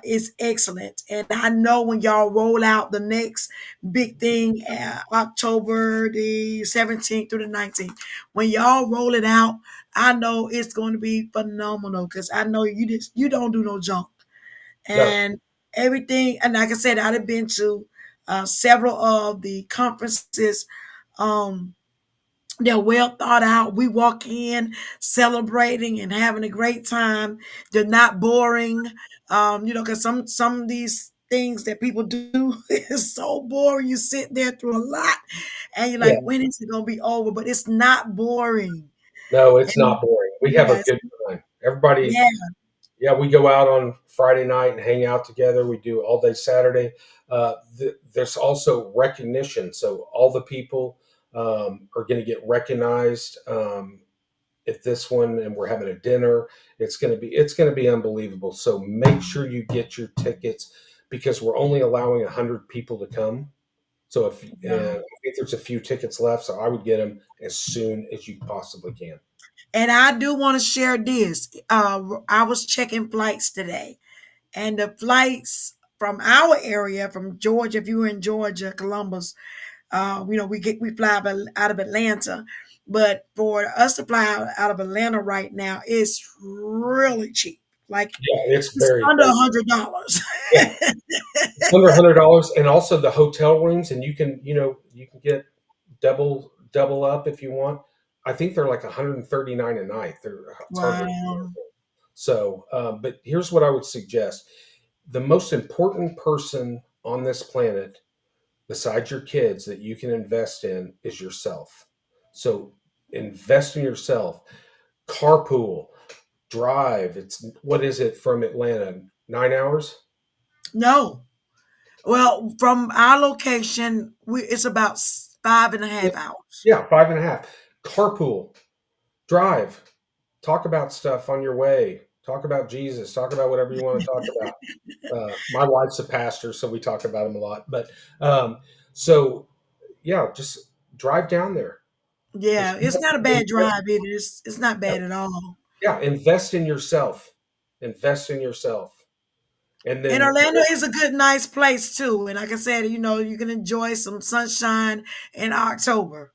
is excellent. And I know when y'all roll out the next big thing, October the 17th through the 19th, when y'all roll it out, I know it's going to be phenomenal because I know you don't do no junk no, and everything. And like I said, I've been to several of the conferences. Um, they're well thought out. We walk in celebrating and having a great time. They're not boring. Because some of these things that people do is so boring. You sit there through a lot, and you're yeah, like, when is it gonna be over? But it's not boring. no, it's And not boring. We have a yes, good time. Everybody, yeah, Yeah, we go out on Friday night and hang out together. We do all day Saturday. There's also recognition, so all the people are going to get recognized at this one, and we're having a dinner. It's going to be unbelievable. So make sure you get your tickets because we're only allowing 100 people to come. So Yeah. I think there's a few tickets left, so I would get them as soon as you possibly can. And I do want to share this. I was checking flights today, and the flights from our area, from Georgia, if you were in Georgia, Columbus, we fly out of Atlanta, but for us to fly out of Atlanta right now, it's really cheap. Like Yeah, it's it's very under very $100. yeah. It's under $100, and also the hotel rooms, and you can get double up if you want. I think they're like 139 a night. It's hardly Wow. so. But here's what I would suggest: the most important person on this planet, besides your kids, that you can invest in is yourself. So invest in yourself. Carpool, drive. It's what is it from Atlanta? 9 hours. No. Well, from our location, it's about 5.5 hours. Yeah, 5.5. Carpool, drive, talk about stuff on your way, talk about Jesus, talk about whatever you want to talk about. My wife's a pastor, so we talk about him a lot. But so yeah, just drive down there. It's Yeah, it's not a bad invest, drive. It's not bad at all. yeah, invest in yourself. Invest in yourself, and And then Orlando is a good, nice place too. And like I said, you can enjoy some sunshine in October.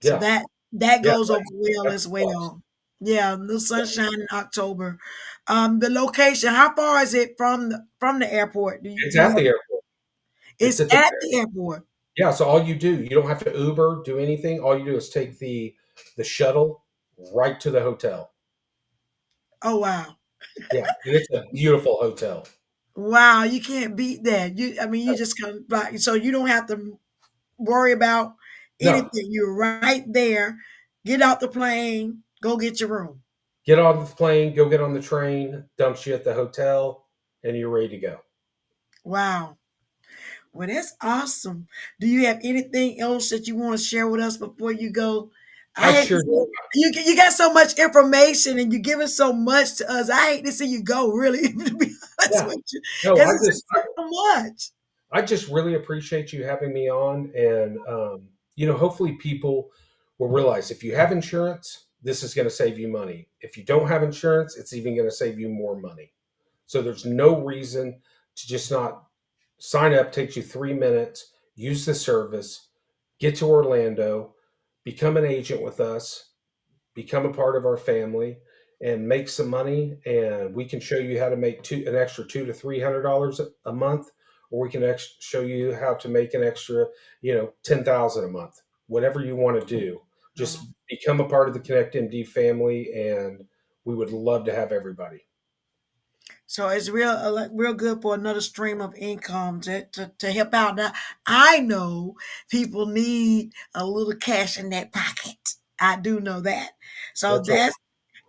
So yeah, that yeah, goes over well that's as a plus. well. Yeah, the Yeah, sunshine in October. The location. How far is it from the airport? it's at the airport. It's It's at the at the airport? Yeah, so all you don't have to Uber, do anything. All you do is take the shuttle right to the hotel. Oh wow, Yeah, and it's a beautiful hotel. wow! You can't beat that. I mean, you just come by, so you don't have to worry about No, anything. You're right there. Get out the plane. Go get your room. get on the plane, go get on the train, dumps you at the hotel, and you're ready to go. Wow. Well, that's awesome. Do you have anything else that you want to share with us before you go? I I hate to sure see do. you got so much information and you're giving so much to us. I hate to see you go, really, to be honest Yeah. with you, No, because it's just so much. I just really appreciate you having me on, and hopefully people will realize if you have insurance, this is going to save you money. If you don't have insurance, it's even going to save you more money. So there's no reason to just not sign up. Takes you 3 minutes. Use the service. Get to Orlando. Become an agent with us. Become a part of our family and make some money, and we can show you how to make an extra $200 to $300 a month, or we can show you how to make an extra 10,000 a month. Whatever you want to do, just become a part of the Connect MD family, and we would love to have everybody. So it's real good for another stream of income to help out. Now, I know people need a little cash in that pocket. I do know that. So That's right.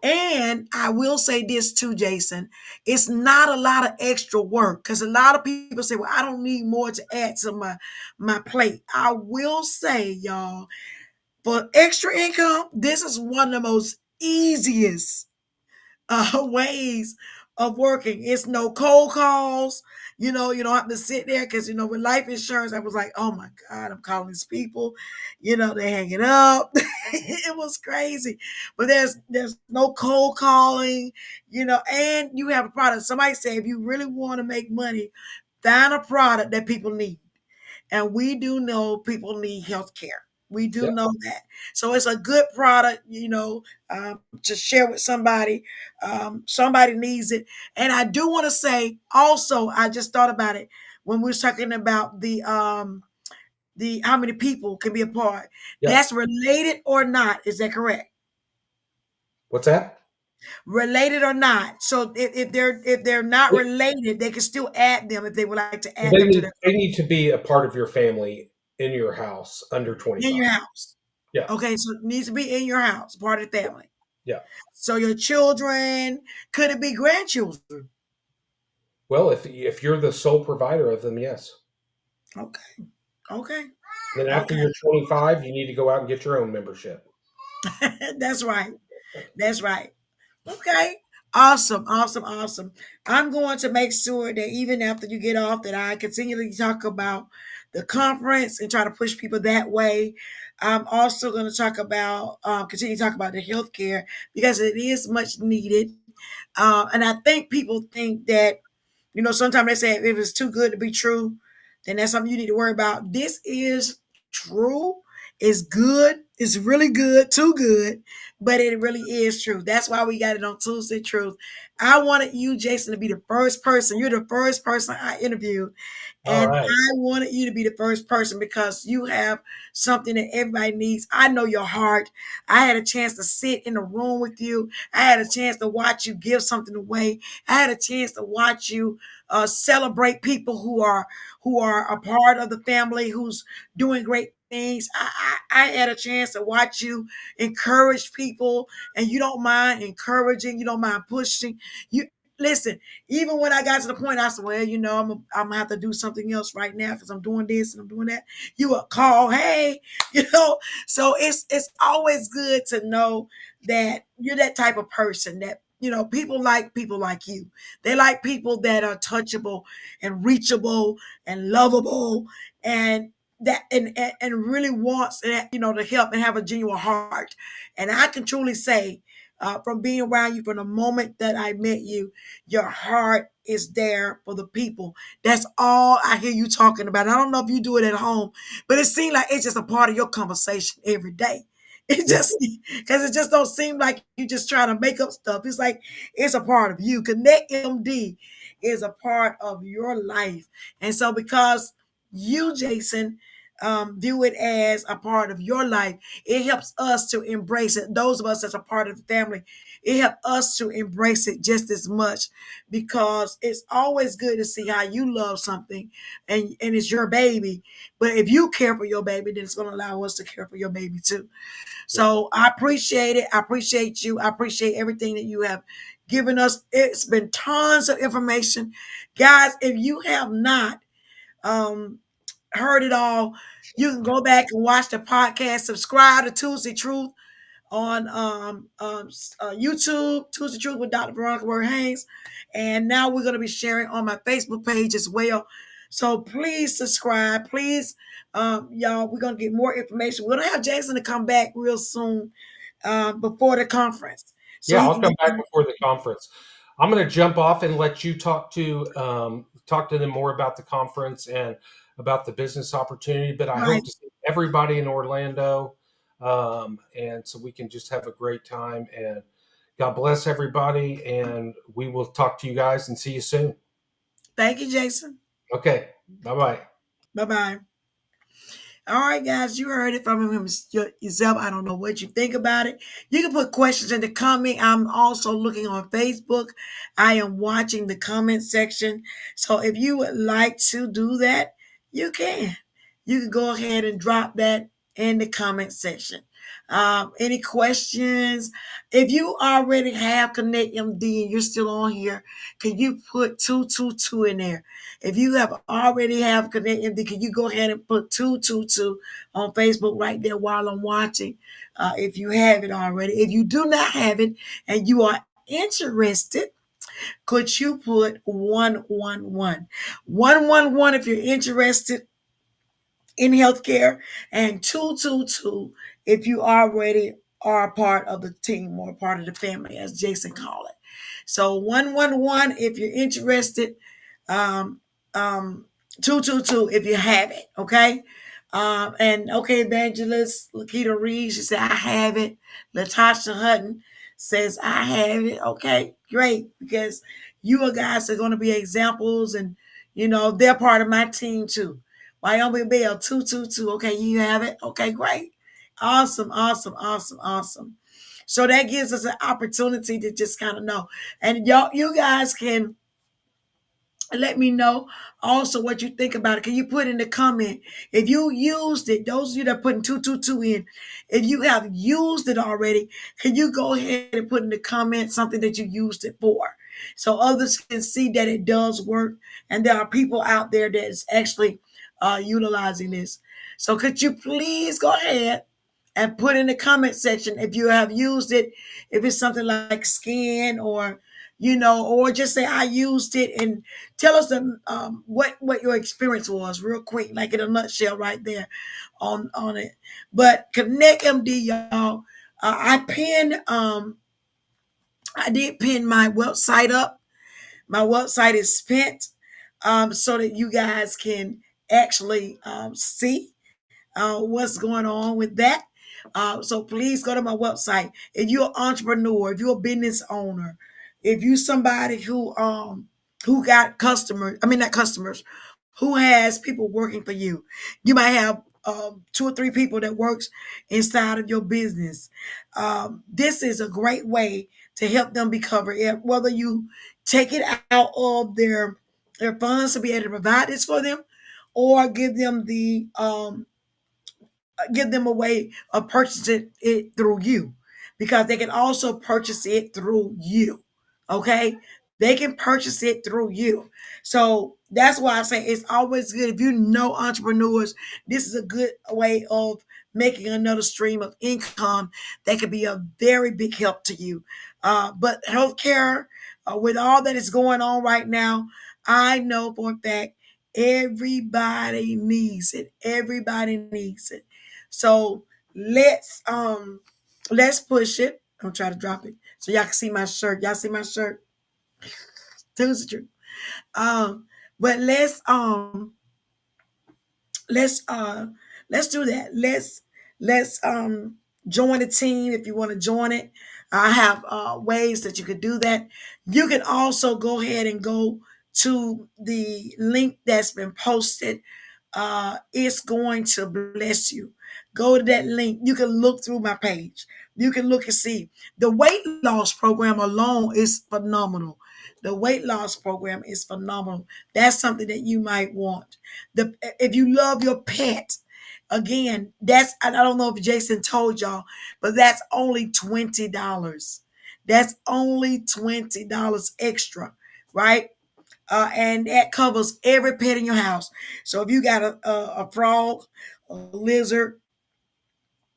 and I will say this too, Jason. It's not a lot of extra work because a lot of people say, well, I don't need more to add to my plate. I will say, y'all, for extra income, this is one of the most easiest ways of working. It's no cold calls. You don't have to sit there because with life insurance, I was like, oh my God, I'm calling these people. They hanging up. It was crazy. But there's no cold calling, and you have a product. Somebody say if you really want to make money, find a product that people need. And we do know people need health care. We do Yep. know that. So it's a good product, to share with somebody. Somebody needs it. And I do want to say also, I just thought about it when we was talking about the how many people can be a part. Yep. That's related or not. Is that correct? What's that? Related or not. So if they're not They related, they can still add them if they would like to add they them to need their they need to be a part of your family in your house under in 25. your house. Yeah. Okay, so it needs to be in your house, part of the family. Yeah. So your children, could it be grandchildren? Well, if you're the sole provider of them, yes. Okay. Okay. Then after Okay. you're 25, you need to go out and get your own membership. That's right. That's right. Okay. Awesome. Awesome. Awesome. I'm going to make sure that even after you get off, that I continually talk about the conference and try to push people that way. I'm also going to talk about, continue to talk about the healthcare because it is much needed. And I think people think that, sometimes they say if it's too good to be true, then that's something you need to worry about. This is true. It's good. It's really good, too good, but it really is true. That's why we got it on Tuesday Truth. I wanted you, Jason, to be the first person. You're the first person I interviewed, All and right. I wanted you to be the first person because you have something that everybody needs. I know your heart. I had a chance to sit in the room with you. I had a chance to watch you give something away. I had a chance to watch you celebrate people who are a part of the family, who's doing great things. I had a chance to watch you encourage people, and you don't mind encouraging. You don't mind pushing. You listen. Even when I got to the point, I said, "Well, I'm gonna have to do something else right now because I'm doing this and I'm doing that." You will call, "Hey," you know. So it's always good to know that you're that type of person that people like you. They like people that are touchable and reachable and lovable and that and really wants to help and have a genuine heart. And I can truly say, from being around you from the moment that I met you, your heart is there for the people. That's all I hear you talking about. I don't know if you do it at home, but it seems like it's just a part of your conversation every day. It Yeah. just because it just don't seem like you just trying to make up stuff. It's like it's a part of you. Connect MD is a part of your life, and so because you, Jason, view it as a part of your life, it helps us to embrace it. Those of us that's a part of the family, it helps us to embrace it just as much because it's always good to see how you love something and it's your baby. But if you care for your baby, then it's going to allow us to care for your baby too. Yeah. So I appreciate it. I appreciate you. I appreciate everything that you have given us. It's been tons of information. Guys, if you have not um, heard it all, you can go back and watch the podcast. Subscribe to Tuesday Truth on YouTube, Tuesday Truth with Dr. Veronica Word-Haynes. And now we're going to be sharing on my Facebook page as well. So please subscribe. Please, y'all, we're going to get more information. We're going to have Jason to come back real soon before the conference. So Yeah, he I'll can come get back before the conference. I'm going to jump off and let you talk to them more about the conference and about the business opportunity. But I right. hope to see everybody in Orlando, and so we can just have a great time. And God bless everybody. And we will talk to you guys and see you soon. Thank you, Jason. Okay. Bye bye. Bye bye. All right, guys, you heard it from him yourself. I don't know what you think about it. You can put questions in the comment. I'm also looking on Facebook. I am watching the comment section. So if you would like to do that, you can. You can go ahead and drop that in the comment section. Any questions? If you already have Connect MD and you're still on here, can you put 222 in there? If you have already have Connect MD, can you go ahead and put 222 on Facebook right there while I'm watching? If you have it already. If you do not have it and you are interested, could you put 111? 111 if you're interested in healthcare, and 222 if you already are a part of the team or part of the family, as Jason called it. So 111 if you're interested, um, um, 222 if you have it, okay? And okay, Evangelist Lakita Reed, she said, I have it. Latasha Hutton says, I have it. Okay, great, because you are guys are going to be examples, and they're part of my team too. Wyoming Bell 222. Okay, you have it. Okay, great. Awesome, awesome, awesome, awesome. So that gives us an opportunity to just kind of know. And y'all, you guys can Let me know also what you think about it. Can you put in the comment if you used it? Those of you that are putting 222 in, if you have used it already, can you go ahead and put in the comment something that you used it for, so others can see that it does work, and there are people out there that is actually utilizing this. So could you please go ahead and put in the comment section if you have used it, if it's something like skin, or or just say I used it, and tell us what your experience was real quick, like in a nutshell, right there on it. But Connect MD, y'all. I did pin my website up. My website is spent, so that you guys can actually see what's going on with that. So please go to my website. If you're an entrepreneur, if you're a business owner, if you're somebody who got customers, I mean not customers, who has people working for you. You might have two or three people that works inside of your business. This is a great way to help them be covered. Whether you take it out of their funds to be able to provide this for them, or give them a way of purchasing it through you, because they can also purchase it through you. Okay, they can purchase it through you. So that's why I say it's always good if you know entrepreneurs. This is a good way of making another stream of income that could be a very big help to you. But healthcare, with all that is going on right now, I know for a fact everybody needs it. Everybody needs it. So let's push it. I'm trying to drop it so y'all can see my shirt. Y'all see my shirt? Tuesday true. But let's let's do that. Let's join the team if you want to join it. I have ways that you could do that. You can also go ahead and go to the link that's been posted. It's going to bless you. Go to that link. You can look through my page. You can look and see. The weight loss program alone is phenomenal. The weight loss program is phenomenal. That's something that you might want. If you love your pet, again, that's I don't know if Jason told y'all, but that's only $20. That's only $20 extra, right? And that covers every pet in your house. So if you got a frog, a lizard,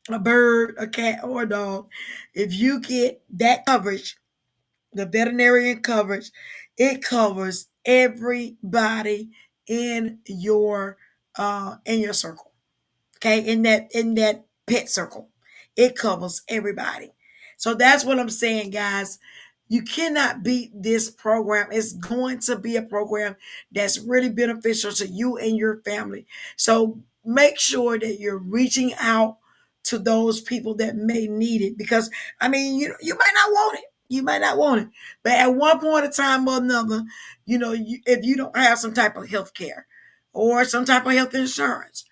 a bird, a cat, or a dog, if you get that coverage, the veterinarian coverage, it covers everybody in your circle. Okay, in that pet circle, it covers everybody. So that's what I'm saying, guys. You cannot beat this program. It's going to be a program that's really beneficial to you and your family. So make sure that you're reaching out to those people that may need it, because I mean, you might not want it. You might not want it, but at one point in time or another, if you don't have some type of health care or some type of health insurance,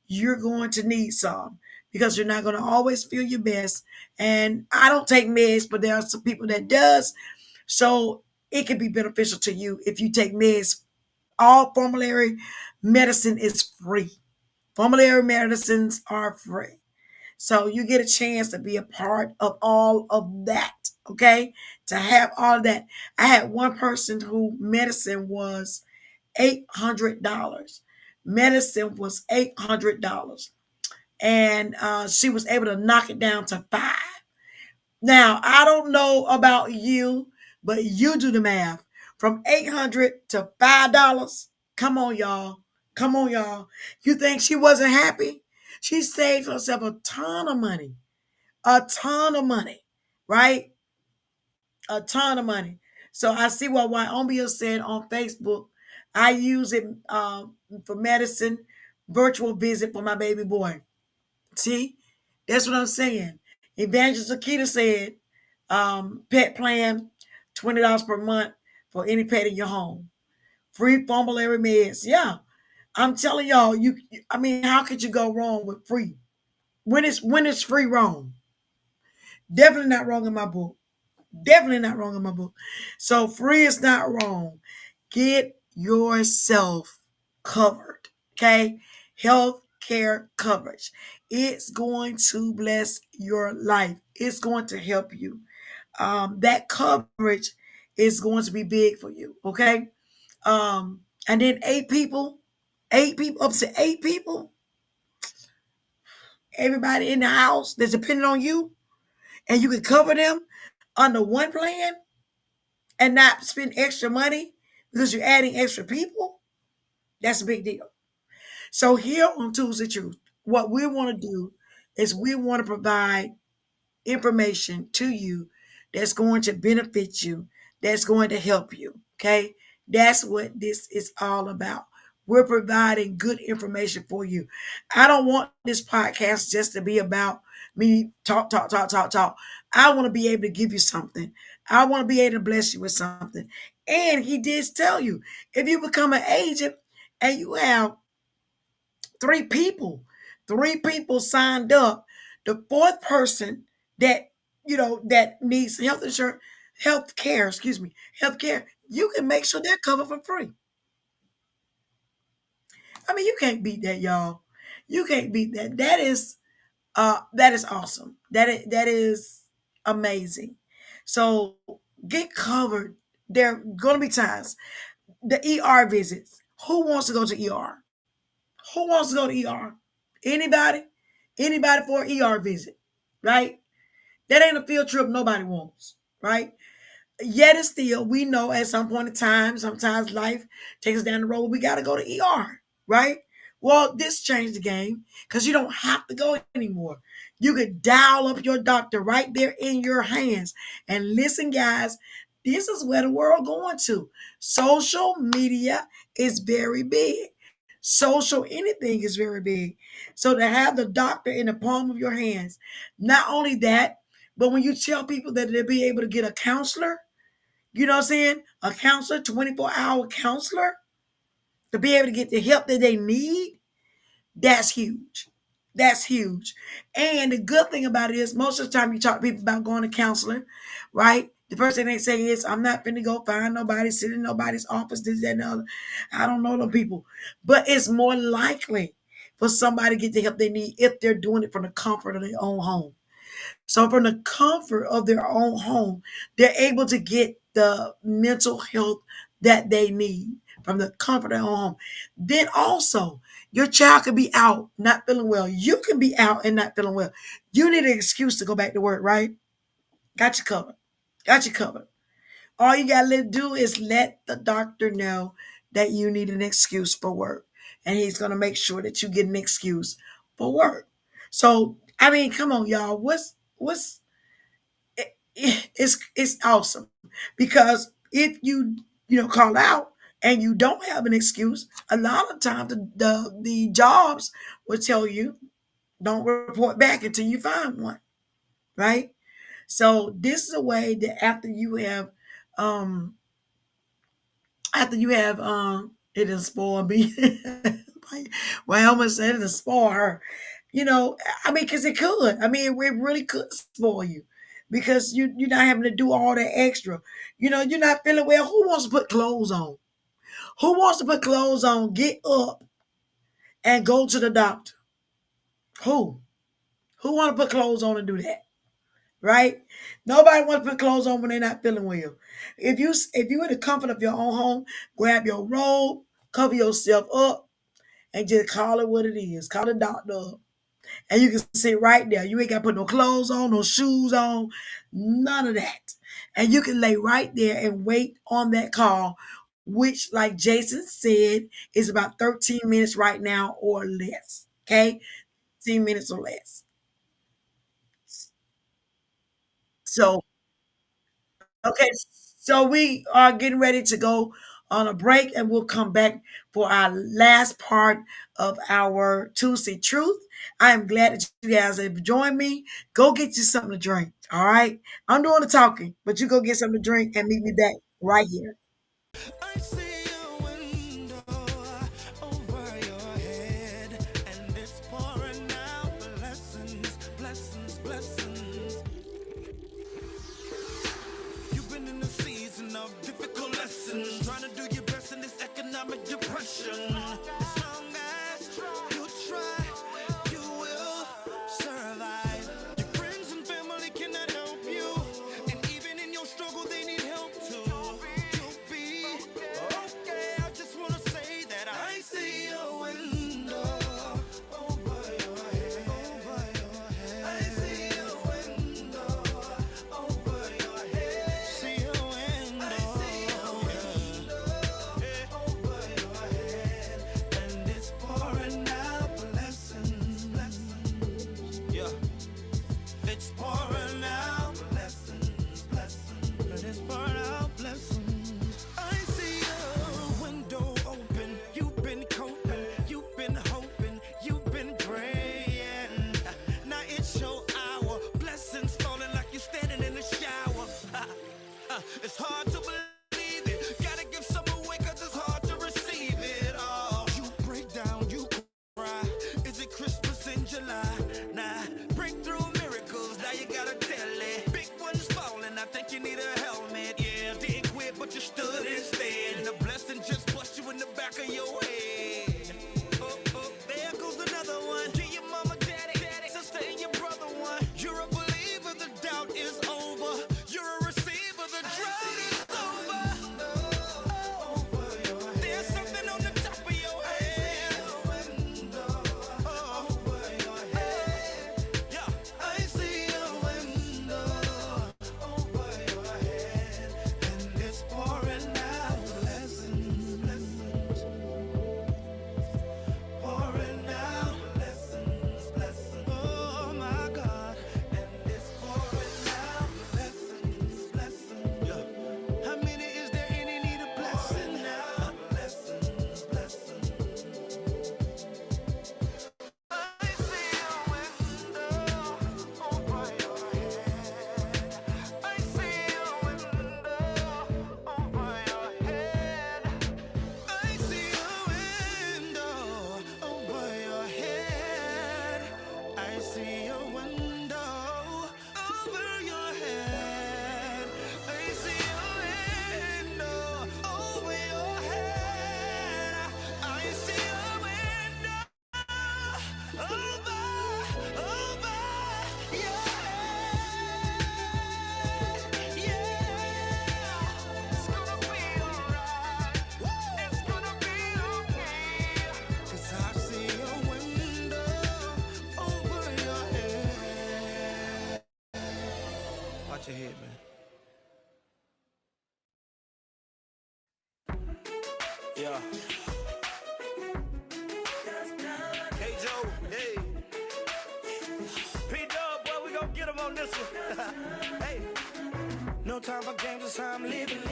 you're going to need some, because you're not going to always feel your best. And I don't take meds, but there are some people that does. So it can be beneficial to you if you take meds. All formulary medicine is free. Formulary medicines are free. So you get a chance to be a part of all of that. Okay. To have all of that. I had one person who medicine was $800. Medicine was $800, and she was able to knock it down to 5. Now I don't know about you, but you do the math from 800 to $5. Come on, y'all. Come on, y'all. You think she wasn't happy? She saved herself a ton of money, right? A ton of money. So I see what Wyomia said on Facebook. I use it for medicine, virtual visit for my baby boy. See, that's what I'm saying. Evangelist Akita said, pet plan, $20 per month for any pet in your home. Free formulary meds. Yeah, I'm telling y'all, I mean, how could you go wrong with free? When is free wrong? Definitely not wrong in my book. Definitely not wrong in my book. So free is not wrong. Get yourself covered. Okay? Health care coverage. It's going to bless your life. It's going to help you. That coverage is going to be big for you. Okay? And then eight people, up to eight people, everybody in the house that's depending on you, and you can cover them under one plan and not spend extra money because you're adding extra people. That's a big deal. So here on Tuesday Truth, what we want to do is we want to provide information to you that's going to benefit you, that's going to help you. Okay. That's what this is all about. We're providing good information for you. I don't want this podcast just to be about me talk, talk, talk, talk, talk. I want to be able to give you something. I want to be able to bless you with something. And he did tell you if you become an agent and you have three people, three people signed up, the fourth person that that needs health insurance, health care, excuse me, health care, you can make sure they're covered for free. I mean, you can't beat that, y'all. You can't beat that. That is awesome. That is amazing. So get covered. There are gonna be times. The ER visits. Who wants to go to ER? Who wants to go to ER? Anybody? Anybody for an ER visit, right? That ain't a field trip nobody wants, right? Yet and still, we know at some point in time, sometimes life takes us down the road. We got to go to ER, right? Well, this changed the game because you don't have to go anymore. You could dial up your doctor right there in your hands. And listen, guys, this is where the world going to. Social media is very big. Social anything is very big. So to have the doctor in the palm of your hands, not only that, but when you tell people that they'll be able to get a counselor, you know what I'm saying? A counselor, 24-hour counselor, to be able to get the help that they need, that's huge. That's huge. And the good thing about it is most of the time you talk to people about going to counseling, right? The first thing they say is, I'm not finna go find nobody, sit in nobody's office, this, that, and the other. I don't know them people. But it's more likely for somebody to get the help they need if they're doing it from the comfort of their own home. So from the comfort of their own home, they're able to get the mental health that they need from the comfort of their own home. Then also, your child could be out not feeling well. You can be out and not feeling well. You need an excuse to go back to work, right? Got you covered. Got you covered. All you gotta do is let the doctor know that you need an excuse for work. And he's gonna make sure that you get an excuse for work. So I mean, come on, y'all. What's it's awesome because if you call out and you don't have an excuse, a lot of times the jobs will tell you don't report back until you find one, right? So this is a way that um it didn't spoil me. Well, I almost said it didn't spoil her. I mean, because it could. I mean, it really could spoil you because you're not having to do all that extra. You're not feeling well. Who wants to put clothes on? Who wants to put clothes on, get up, and go to the doctor? Who? Who want to put clothes on and do that? Right? Nobody wants to put clothes on when they're not feeling well. If you in the comfort of your own home, grab your robe, cover yourself up, and just call it what it is. Call the doctor up. And you can sit right there. You ain't got to put no clothes on, no shoes on, none of that. And you can lay right there and wait on that call, which, like Jason said, is about 13 minutes right now or less. Okay? 15 minutes or less. So okay, so we are getting ready to go on a break and we'll come back for our last part of our Tuesday Truth. I am glad that you guys have joined me. Go get you something to drink. All right. I'm doing the talking, but you go get something to drink and meet me back right here. I see a window over your head, and it's pouring out blessings, blessings, blessings. You've been in a season of difficult lessons, trying to do your best in this economic with depression. As long as you try, you will survive. Your friends and family cannot help you, and even in your struggle, they need help too. You'll be okay. I just wanna say that I see a window over your head. Over your head. I see a window over your head. See a window. I see a window over your head, and it's pouring out blessings. Blessings. Yeah. It's pouring out blessings, blessings, and it's pouring out blessings. I see a window open. You've been coping, you've been hoping, you've been praying. Now it's your hour. Blessings falling like you're standing in the shower. It's hard to believe it. Gotta give some away 'cause it's hard to receive it all. You break down, you cry. Is it Christmas in July? Nah, breakthrough miracles, now you gotta tell it. Big ones falling, I think you need a helmet. Yeah, didn't quit, but you stood instead. And the blessing just bust you in the back of your head. Oh, oh, there goes another one. Get your mama, daddy, sister, and your brother one. You're a believer, the doubt is over. You're a receiver, the drought is over. There's something on the top of your head. Over your head. Yeah, I see a window over your head, and it's pouring out blessings, blessings. Pouring out blessings, blessings. Oh my God, and it's pouring out blessings, blessings. Yeah. How many is there any need a blessing now? Blessings, blessings. I see a window over your head. I see a window over your head. I see a window over your head. I see a window over your head. I see a window over your head. I see a window over your head. Yeah, it's gonna be alright. It's gonna be okay. 'Cause I see a window over your head. Watch your head, man. Yeah. Hey, Joe. Hey. P-Dub, boy, we gon' get him on this one. Hey. No time for games, it's how I'm living.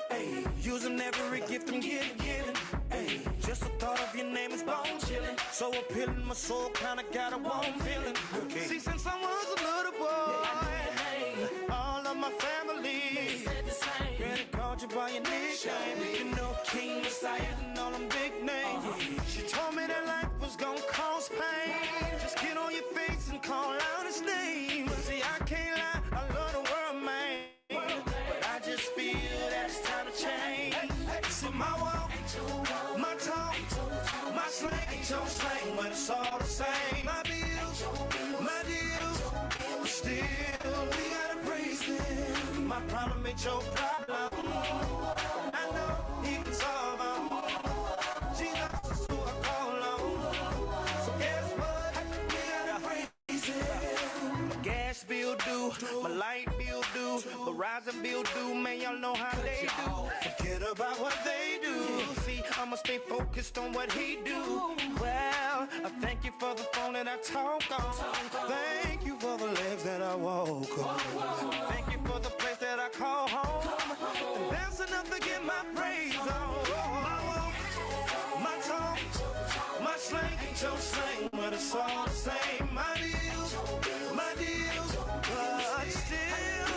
Hey. Using every gift I'm given. Hey. Just the thought of your name is bone chilling. So appealing, my soul kinda got a warm feeling. Okay. See, since I was a little boy, all of my family really called you by your nickname. You know, King Messiah and all them big names. She told me that life was gonna cause pain. Just get on your face and call out his name. See, I can't lie, I love the world, man. But I just feel that it's time to change. See, my walk, my talk, my slang ain't your slang, but it's all the same. My bills, my deals, still we gotta praise him. My problem ain't your problem. I know he can solve them. Jesus is who I call on. So guess what? We gotta praise him. My gas bill due, my light bill due, my rising bill due. Man, y'all know how they do. Forget about what they do. See, I'ma stay focused on what he do. Well, I thank you for the phone that I talk on. Thank you for the legs that I walk on. Thank you for the place that I call home. And that's enough to get my praise on. My walk, my talk, my slang ain't your slang, but it's all the same. My deals, but still,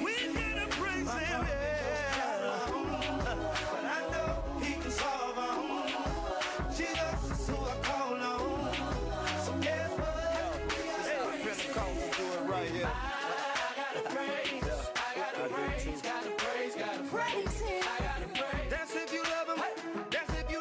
we gotta praise him, yeah. But I know he can solve them. Jesus is who I call on. So guess what? Pentecostal do it right here. I gotta praise, I gotta praise, gotta praise, gotta praise him. I gotta praise. That's if you love him. That's if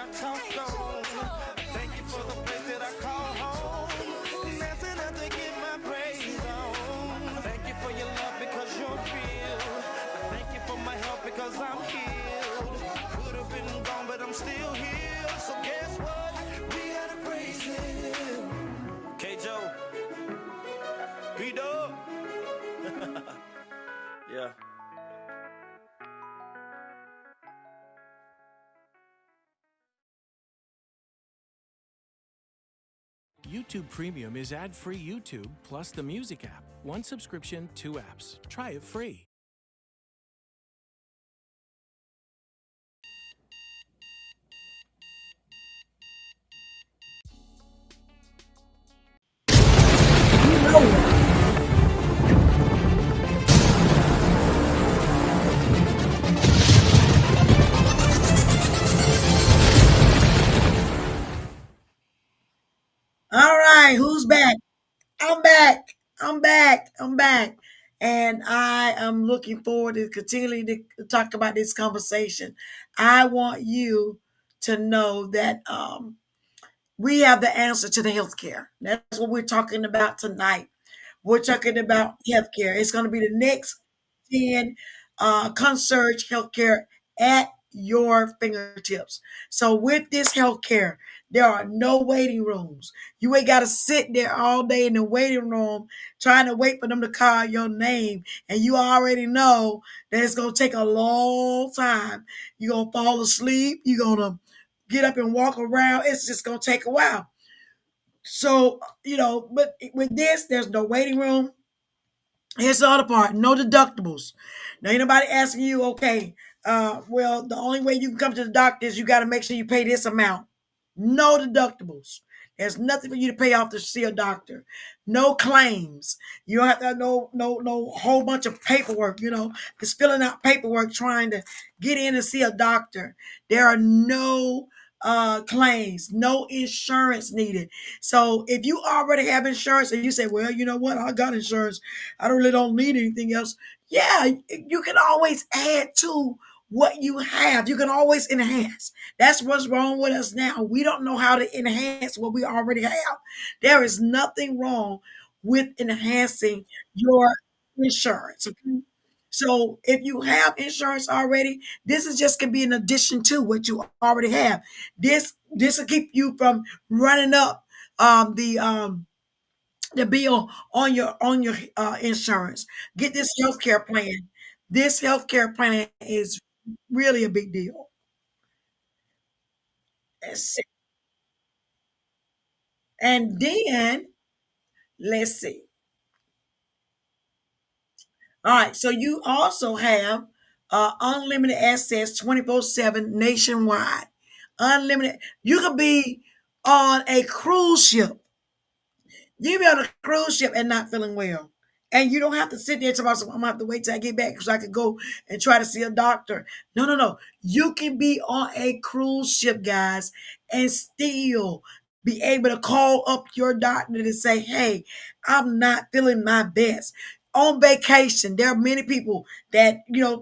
I talk on. Thank you for the place that I call home. That's enough to get my praise on. Thank you for your love because you're real. Thank you for my help because I'm healed. Could have been gone, but I'm still here. So guess what? We gotta praise him. K Joe, B Dub. Yeah. YouTube Premium is ad-free YouTube plus the music app. One subscription, two apps. Try it free. You know it. All right, who's back? I'm back. I'm back. I'm back. And I am looking forward to continuing to talk about this conversation. I want you to know that we have the answer to the healthcare. That's what we're talking about tonight. We're talking about healthcare. It's going to be the next 10 concierge healthcare at your fingertips. So with this healthcare, there are no waiting rooms. You ain't got to sit there all day in the waiting room trying to wait for them to call your name. And you already know that it's going to take a long time. You're going to fall asleep. You're going to get up and walk around. It's just going to take a while. So, but with this, there's no waiting room. Here's the other part: no deductibles. Now, anybody asking you, okay, well, the only way you can come to the doctor is you got to make sure you pay this amount. No deductibles. There's nothing for you to pay off to see a doctor. No claims. You don't have to have no whole bunch of paperwork. Just filling out paperwork trying to get in and see a doctor. There are no claims, no insurance needed. So if you already have insurance and you say, well, you know what, I got insurance, I really don't need anything else. Yeah, you can always add to what you have. You can always enhance. That's what's wrong with us now. We don't know how to enhance what we already have. There is nothing wrong with enhancing your insurance. Okay? So if you have insurance already, this is just gonna be an addition to what you already have. This will keep you from running up the bill on your insurance. Get this healthcare plan. This healthcare plan is really a big deal. Let's see. And then let's see. All right, so you also have unlimited access 24/7 nationwide. Unlimited. You could be on a cruise ship. You be on a cruise ship and not feeling well. And you don't have to sit there and talk about, I'm gonna have to wait till I get back so I could go and try to see a doctor. No, no, no. You can be on a cruise ship, guys, and still be able to call up your doctor and say, hey, I'm not feeling my best. On vacation, there are many people that,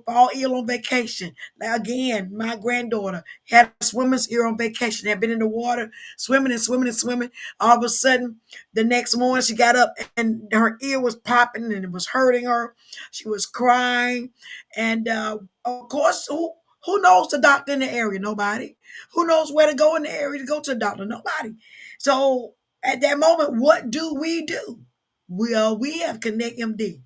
fall ill on vacation. Like, again, my granddaughter had a swimmer's ear on vacation, had been in the water, swimming and swimming and swimming. All of a sudden, the next morning, she got up and her ear was popping and it was hurting her. She was crying. And of course, who knows the doctor in the area? Nobody. Who knows where to go in the area to go to the doctor? Nobody. So at that moment, what do? We have Connect MD.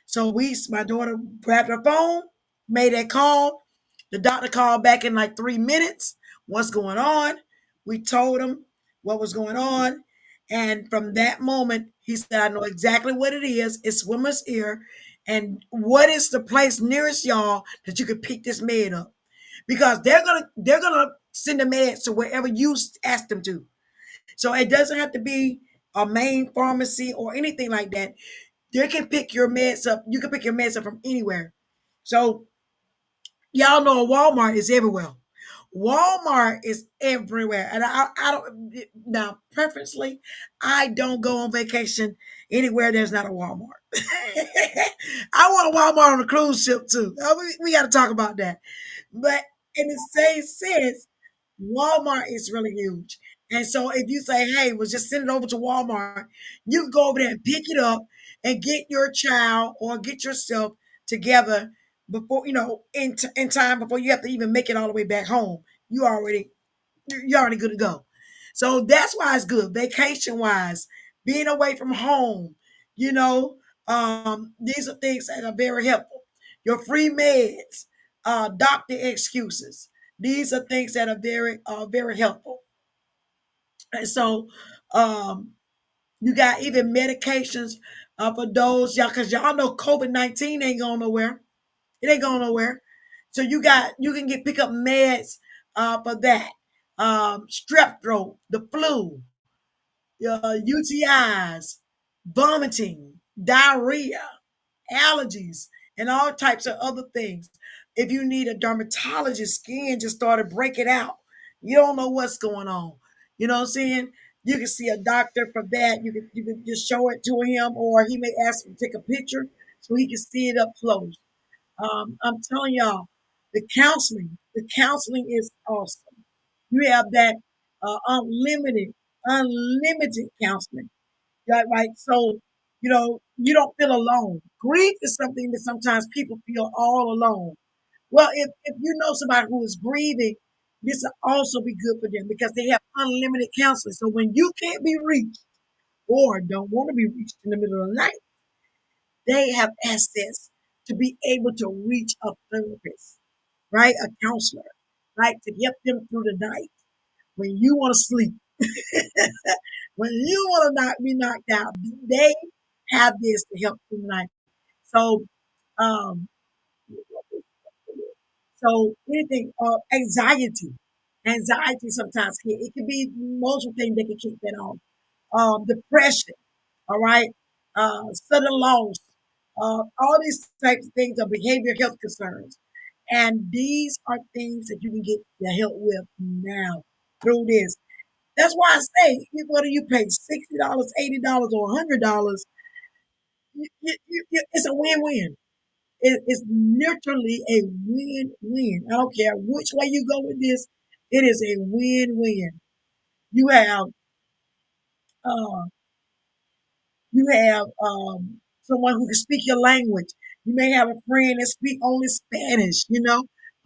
So my daughter grabbed her phone, made that call. The doctor called back in like 3 minutes. What's going on? We told him what was going on. And from that moment, he said, I know exactly what it is. It's swimmer's ear. And what is the place nearest y'all that you could pick this med up? Because they're gonna send the meds to wherever you ask them to. So it doesn't have to be a main pharmacy or anything like that. They can pick your meds up. You can pick your meds up from anywhere. So y'all know Walmart is everywhere. Walmart is everywhere. And I don't now preferably I don't go on vacation anywhere there's not a Walmart. I want a Walmart on a cruise ship too. We got to talk about that. But in the same sense, Walmart is really huge. And so if you say, hey, well, just send it over to Walmart, you can go over there and pick it up and get your child or get yourself together before, in time before you have to even make it all the way back home. You already you're already good to go. So that's why it's good. Vacation wise, being away from home, you know, these are things that are very helpful. Your free meds, doctor excuses. These are things that are very helpful. And so, um, you got even medications for those y'all, because y'all know COVID-19 ain't going nowhere. It ain't going nowhere. So you can get pick up meds for that. Strep throat, the flu, UTIs, vomiting, diarrhea, allergies, and all types of other things. If you need a dermatologist, skin just started breaking out. You don't know what's going on. You know what I'm saying? You can see a doctor for that. You can just show it to him, or he may ask you to take a picture so he can see it up close. I'm telling y'all, the counseling is awesome. You have that unlimited counseling. Right? So, you don't feel alone. Grief is something that sometimes people feel all alone. Well, if you know somebody who is grieving, this will also be good for them because they have unlimited counseling. So when you can't be reached or don't want to be reached in the middle of the night, they have access to be able to reach a therapist, right? A counselor, right? To get them through the night when you want to sleep, when you want to not be knocked out. They have this to help through the night. So, um, anything, anxiety sometimes it can be multiple things that can kick that off. Depression, all right, sudden loss, all these types of things are behavior health concerns. And these are things that you can get the help with now through this. That's why I say, whether you pay $60, $80, or $100, it's a win-win. It's literally a win-win. I don't care which way you go with this. It is a win-win. You have uh, someone who can speak your language. You may have a friend that speak only Spanish,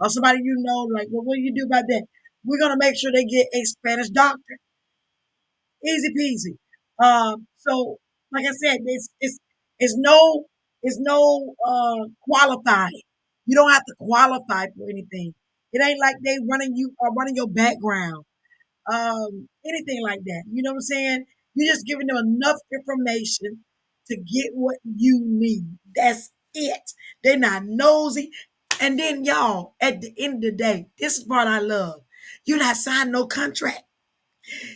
or somebody like, well, what do you do about that? We're gonna make sure they get a Spanish doctor. Easy peasy. So like I said, it's no qualifying. You don't have to qualify for anything. It ain't like they running your background, anything like that. You know what I'm saying? You're just giving them enough information to get what you need. That's it. They're not nosy. And then y'all, at the end of the day, this is what I love. You're not signing no contract.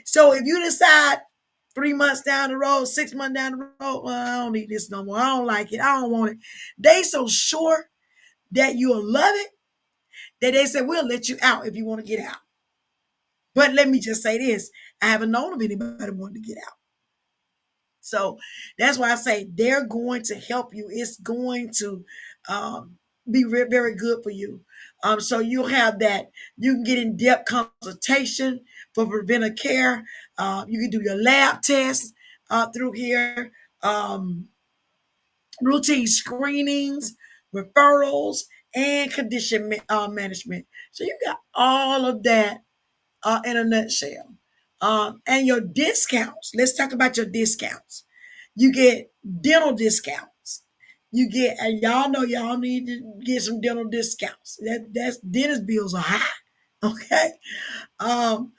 So if you decide 3 months down the road, 6 months down the road, well, I don't need this no more. I don't like it. I don't want it. They so sure that you'll love it that they said we'll let you out if you want to get out. But let me just say this: I haven't known of anybody wanting to get out. So that's why I say they're going to help you. It's going to be very good for you. So you'll have that. You can get in depth consultation for preventive care. You can do your lab tests through here, routine screenings, referrals, and condition management. So you got all of that in a nutshell. And your discounts. Let's talk about your discounts. You get dental discounts. You get, and y'all know y'all need to get some dental discounts. That's dentist bills are high. Okay.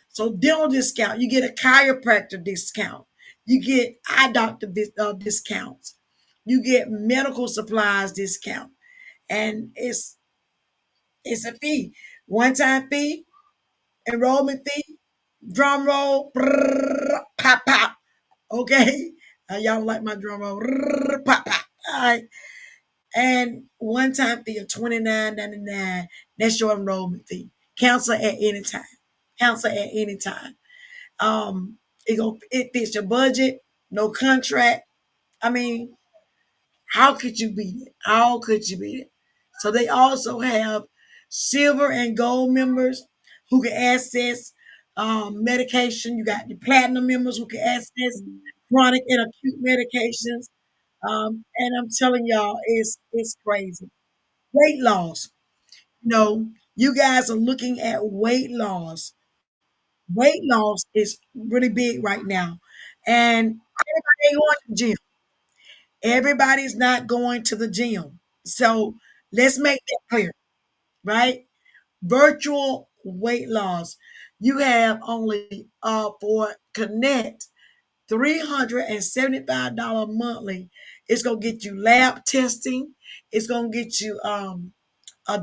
So dental discount. You get a chiropractor discount. You get eye doctor discounts. You get medical supplies discount, and it's a fee, one time fee, enrollment fee, drum roll, brrr, pop pop. Okay, y'all like my drum roll, brrr, pop pop. All right, and one time fee of $29.99. That's your enrollment fee. Cancel at any time. Cancel at any time. Um, it fits your budget. No contract. I mean, how could you beat it? How could you beat it? So they also have silver and gold members. who can access medication. You got the platinum members who can access chronic and acute medications. And I'm telling y'all, it's crazy. Weight loss. You know, you guys are looking at weight loss. Weight loss is really big right now. And everybody ain't going to the gym. Everybody's not going to the gym. So let's make that clear, right? Virtual weight loss. You have only for Connect $375 monthly. It's gonna get you lab testing. It's gonna get you a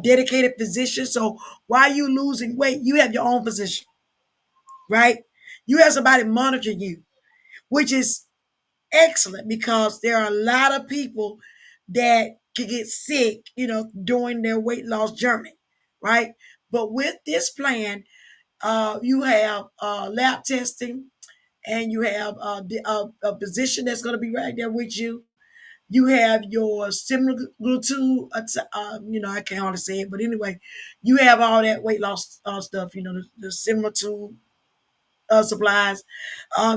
dedicated physician. So while you losing weight, you have your own physician, right? You have somebody monitoring you, which is excellent because there are a lot of people that can get sick, during their weight loss journey, right? But with this plan, you have lab testing, and you have a physician that's going to be right there with you. You have your semaglutide, I can't hardly say it, but anyway, you have all that weight loss stuff, the semaglutide supplies.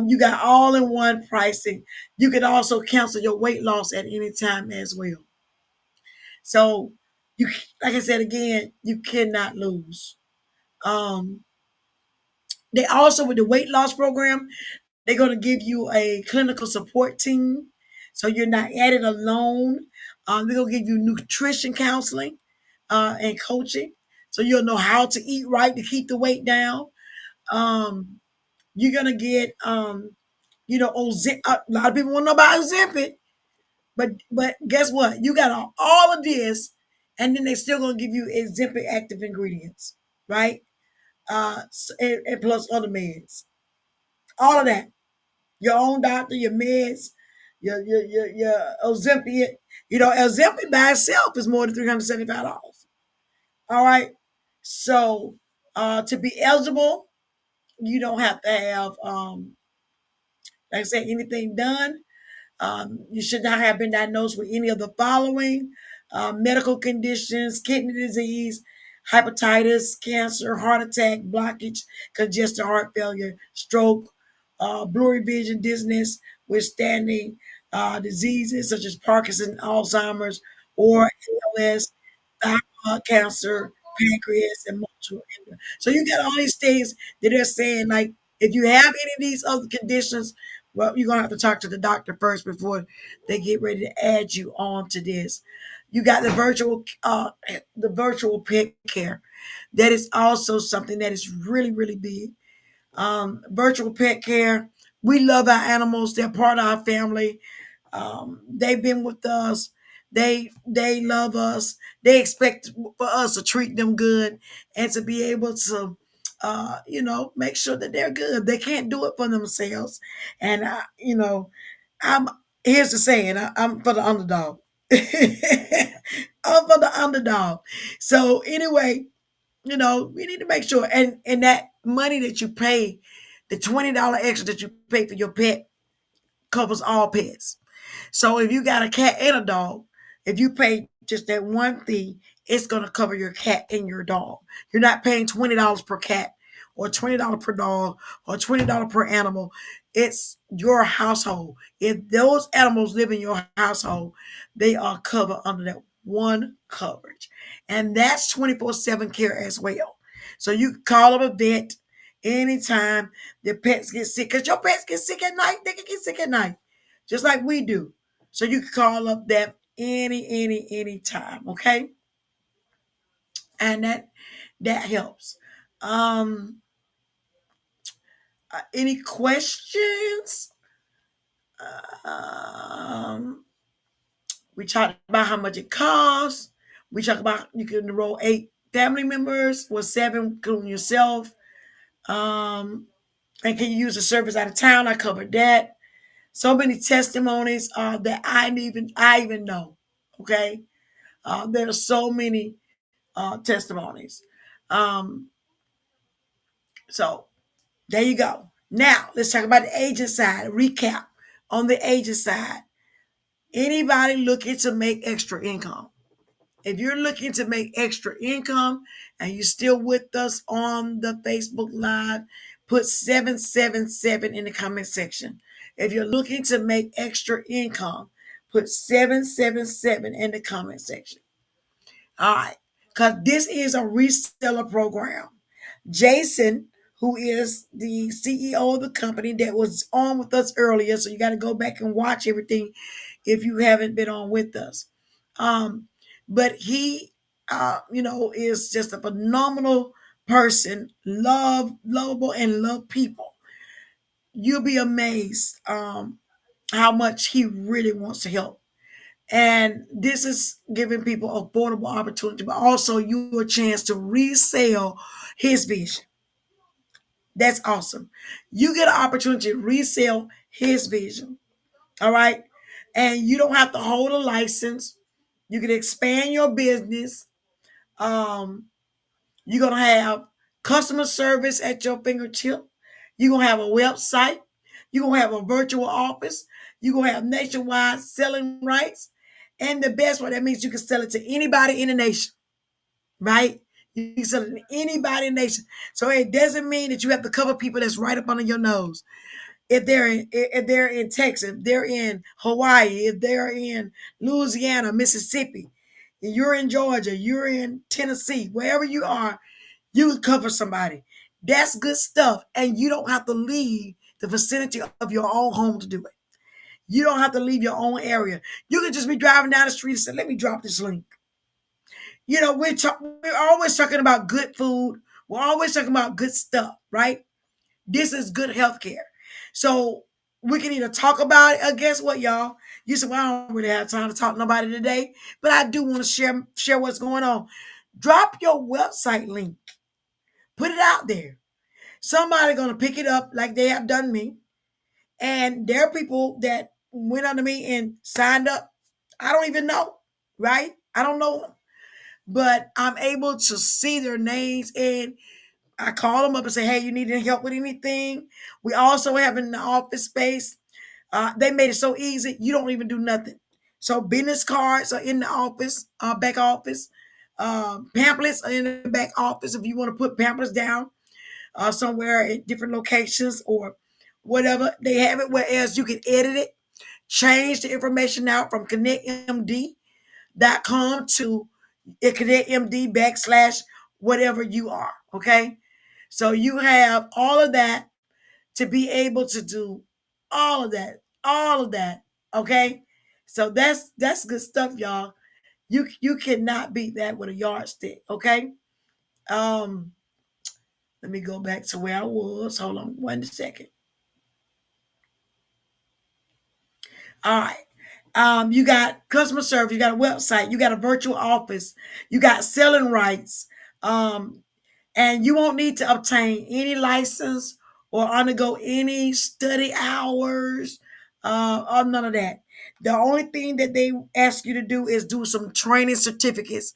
You got all in one pricing. You can also cancel your weight loss at any time as well. So you, like I said again, you cannot lose. Um, they also with the weight loss program, they're going to give you a clinical support team, so you're not at it alone. They're going to give you nutrition counseling and coaching, so you'll know how to eat right to keep the weight down. Um, you're going to get, a lot of people want to know about Ozempic, but guess what? You got all of this, and then they're still going to give you Ozempic active ingredients, right? And plus other meds, all of that. Your own doctor, your meds, your Ozempic. Ozempic by itself is more than $375. All right. So to be eligible, you don't have to have like I said, anything done. You should not have been diagnosed with any of the following medical conditions: kidney disease, hepatitis, cancer, heart attack, blockage, congestive heart failure, stroke, blurry vision, dizziness, withstanding diseases such as Parkinson, Alzheimer's, or ALS, thyroid cancer, pancreas, and multiple endocrine. So you got all these things that they're saying, like, if you have any of these other conditions, well, you're gonna have to talk to the doctor first before they get ready to add you on to this. You got the virtual pet care. That is also something that is really, really big. Virtual pet care. We love our animals. They're part of our family. They've been with us. They love us. They expect for us to treat them good and to be able to, make sure that they're good. They can't do it for themselves. And I'm here's the saying: I'm for the underdog. I'm for the underdog. So anyway, we need to make sure, and that money that you pay, the $20 extra that you pay for your pet covers all pets. So if you got a cat and a dog, if you pay just that one fee, it's going to cover your cat and your dog. You're not paying $20 per cat or $20 per dog or $20 per animal. It's your household. If those animals live in your household, they are covered under that one coverage. And that's 24/7 care as well. So you can call up a vet anytime the pets get sick, because your pets get sick at night. They can get sick at night, just like we do. So you can call up that any time, okay? And that helps. Um, any questions? Um, we talked about how much it costs. We talked about you can enroll 8 family members or 7, including yourself. And can you use the service out of town? I covered that. So many testimonies that I even know. Okay, there are so many testimonies. Um, so there you go. Now let's talk about the agent side. Recap on the agent side. Anybody looking to make extra income? If you're looking to make extra income and you're still with us on the Facebook Live, put 777 in the comment section. If you're looking to make extra income, put 777 in the comment section. All right. Because this is a reseller program. Jason, who is the CEO of the company that was on with us earlier, so you got to go back and watch everything if you haven't been on with us. Um, but he, is just a phenomenal person, lovable, and love people. You'll be amazed how much he really wants to help. And this is giving people affordable opportunity, but also you a chance to resell his vision. That's awesome. You get an opportunity to resell his vision. All right. And you don't have to hold a license. You can expand your business. Um, you're gonna have customer service at your fingertip. You're gonna have a website. You're gonna have a virtual office. You're gonna have nationwide selling rights. And the best one, that means you can sell it to anybody in the nation, right? You can sell it to anybody in the nation. So it doesn't mean that you have to cover people that's right up under your nose. If they're in Texas, if they're in Hawaii, if they're in Louisiana, Mississippi, you're in Georgia, you're in Tennessee, wherever you are, you can cover somebody. That's good stuff. And you don't have to leave the vicinity of your own home to do it. You don't have to leave your own area. You can just be driving down the street and say, let me drop this link. We're always talking about good food. We're always talking about good stuff, right? This is good health care. So we can either talk about it, or guess what, y'all? You said, well, I don't really have time to talk to nobody today, but I do want to share what's going on. Drop your website link. Put it out there. Somebody gonna pick it up like they have done me. And there are people that went under me and signed up. I don't even know, right? I don't know them. But I'm able to see their names and I call them up and say, hey, you need any help with anything? We also have in the office space. They made it so easy, you don't even do nothing. So business cards are in the office, back office. Pamphlets are in the back office if you want to put pamphlets down somewhere at different locations or whatever. They have it whereas you can edit it, change the information out from connectmd.com to connectmd backslash whatever you are. Okay. So you have all of that to be able to do all of that, all of that. Okay. So that's good stuff, y'all. You cannot beat that with a yardstick. Okay. Um, Let me go back to where I was. Hold on 1 second. All right. You got customer service, you got a website, you got a virtual office, you got selling rights, um, and you won't need to obtain any license or undergo any study hours or none of that. The only thing that they ask you to do is do some training certificates.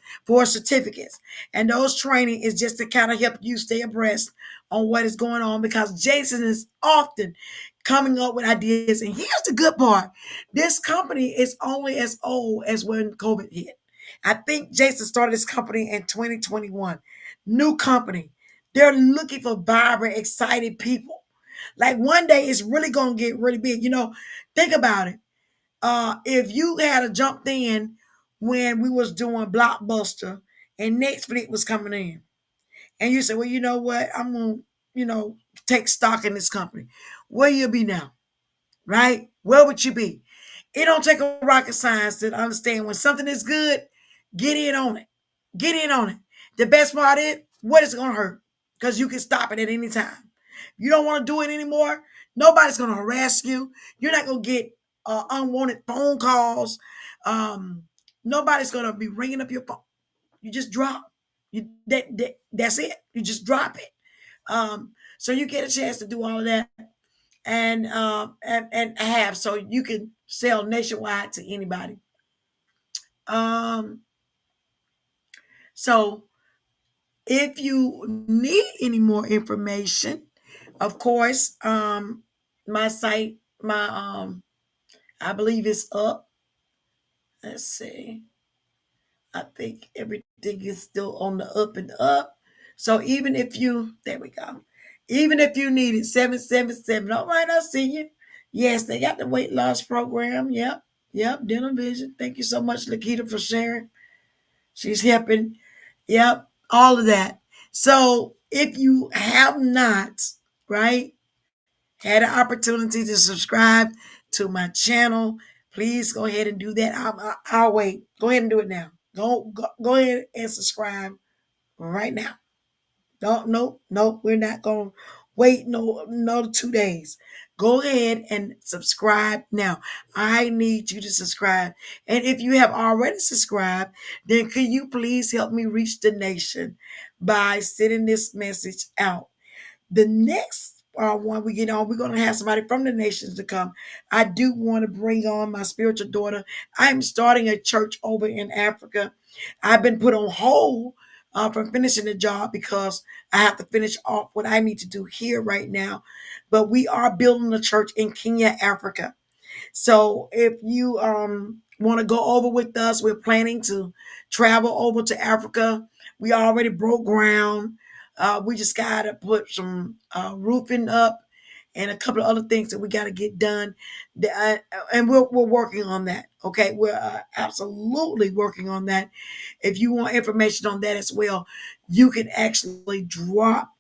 And those training is just to kind of help you stay abreast on what is going on because Jason is often coming up with ideas. And here's the good part. This company is only as old as when COVID hit. I think Jason started this company in 2021. New company. They're looking for vibrant, excited people. Like one day it's really gonna get really big. Think about it. If you had a jumped in when we was doing Blockbuster and Netflix was coming in, and you said, well, you know what, I'm gonna, take stock in this company. Where you be now? Right? Where would you be? It don't take a rocket science to understand when something is good, get in on it. Get in on it. The best part is, what is it going to hurt? Because you can stop it at any time. You don't want to do it anymore. Nobody's going to harass you. You're not going to get unwanted phone calls. Um, Nobody's going to be ringing up your phone. You just drop. That's it. You just drop it. So you get a chance to do all of that and have so you can sell nationwide to anybody. Um, so if you need any more information, of course, my site, I believe it's up. Let's see. I think everything is still on the up and up. So even if you, there we go. Even if you need it, 777. All right, I see you. Yes, they got the weight loss program. Yep. Yep. Dental vision. Thank you so much, Lakita, for sharing. She's helping. Yep. All of that. So if you have not, right, had an opportunity to subscribe to my channel, please go ahead and do that. I'll wait. Go ahead and do it now. Go ahead and subscribe right now. Don't nope. We're not gonna wait no 2 days. Go ahead and subscribe now. I need you to subscribe. And if you have already subscribed, then can you please help me reach the nation by sending this message out? The next one we get on, we're going to have somebody from the nations to come. I do want to bring on my spiritual daughter. I'm starting a church over in Africa. I've been put on hold from finishing the job because I have to finish off what I need to do here right now. But we are building a church in Kenya, Africa. So if you want to go over with us, we're planning to travel over to Africa. We already broke ground. We just got to put some roofing up and a couple of other things that we got to get done. And we're working on that. Okay, we're absolutely working on that. If you want information on that as well, you can actually drop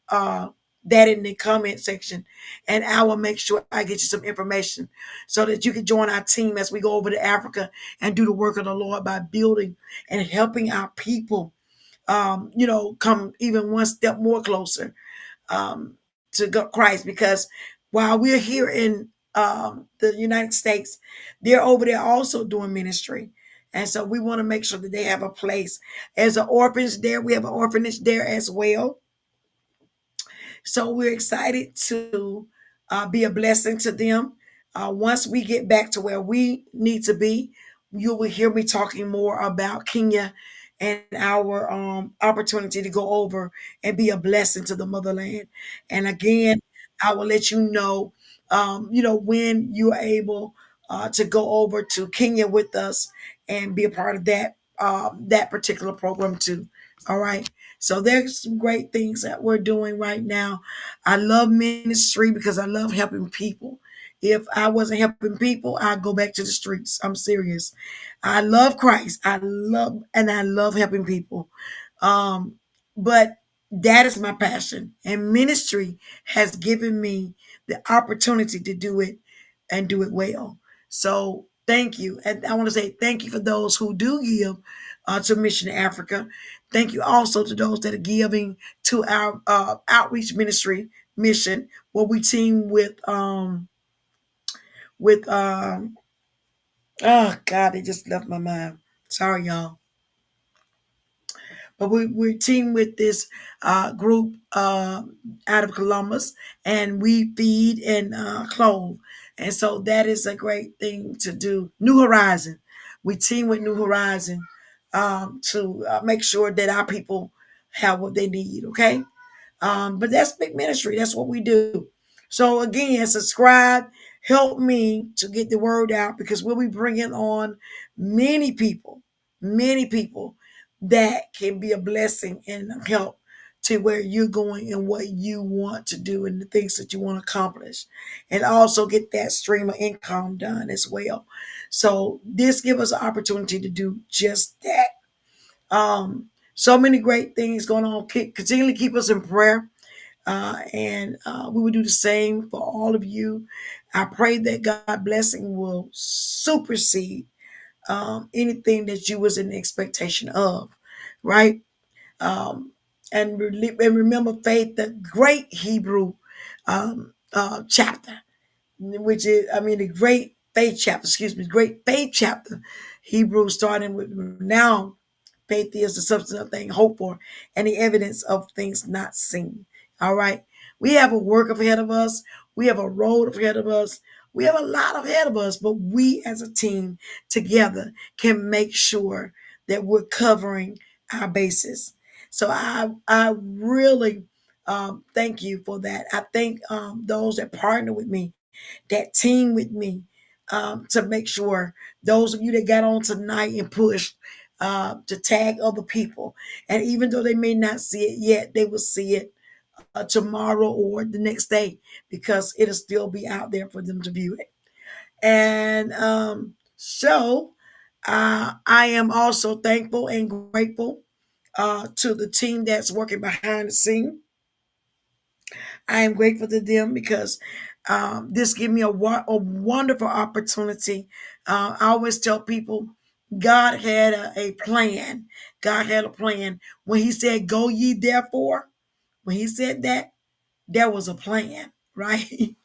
that in the comment section, and I will make sure I get you some information so that you can join our team as we go over to Africa and do the work of the Lord by building and helping our people, come even one step more closer to Christ. Because while we're here in the United States, they're over there also doing ministry. And so we want to make sure that they have a place. As an orphanage there, we have an orphanage there as well. So we're excited to be a blessing to them. Once we get back to where we need to be, you will hear me talking more about Kenya and our opportunity to go over and be a blessing to the motherland. And again, I will let when you're able to go over to Kenya with us and be a part of that particular program too. All right. So there's some great things that we're doing right now. I love ministry because I love helping people. If I wasn't helping people, I'd go back to the streets. I'm serious. I love Christ. I love helping people. Um, but that is my passion. And ministry has given me the opportunity to do it and do it well. So thank you. And I want to say thank you for those who do give to Mission Africa. Thank you also to those that are giving to our outreach ministry mission, where we team with oh God, it just left my mind. Sorry, y'all. But we team with this group out of Columbus, and we feed and clothe. And so that is a great thing to do. New Horizon. We team with New Horizon to make sure that our people have what they need. Okay. But that's big ministry. That's what we do. So again, subscribe, help me to get the word out, because we'll be bringing on many people that can be a blessing and help to where you're going and what you want to do and the things that you want to accomplish, and also get that stream of income done as well. So this gives us an opportunity to do just that. So many great things going on. Continue to keep us in prayer. And we will do the same for all of you. I pray that God blessing will supersede anything that you was in expectation of, right? Um, and remember faith, the great Hebrew chapter, which is, the great faith chapter, great faith chapter, Hebrew, starting with now. Faith is the substance of things hoped for and the evidence of things not seen. All right. We have a work ahead of us. We have a road ahead of us. We have a lot ahead of us, but we as a team together can make sure that we're covering our bases. So I really thank you for that. I thank those that partner with me, that team with me, to make sure those of you that got on tonight and pushed, to tag other people. And even though they may not see it yet, they will see it tomorrow or the next day because it'll still be out there for them to view it. And I am also thankful and grateful to the team that's working behind the scene. I am grateful to them because this gave me a wonderful opportunity. I always tell people God had a plan. God had a plan. When He said, "Go ye therefore," when He said that, there was a plan, right?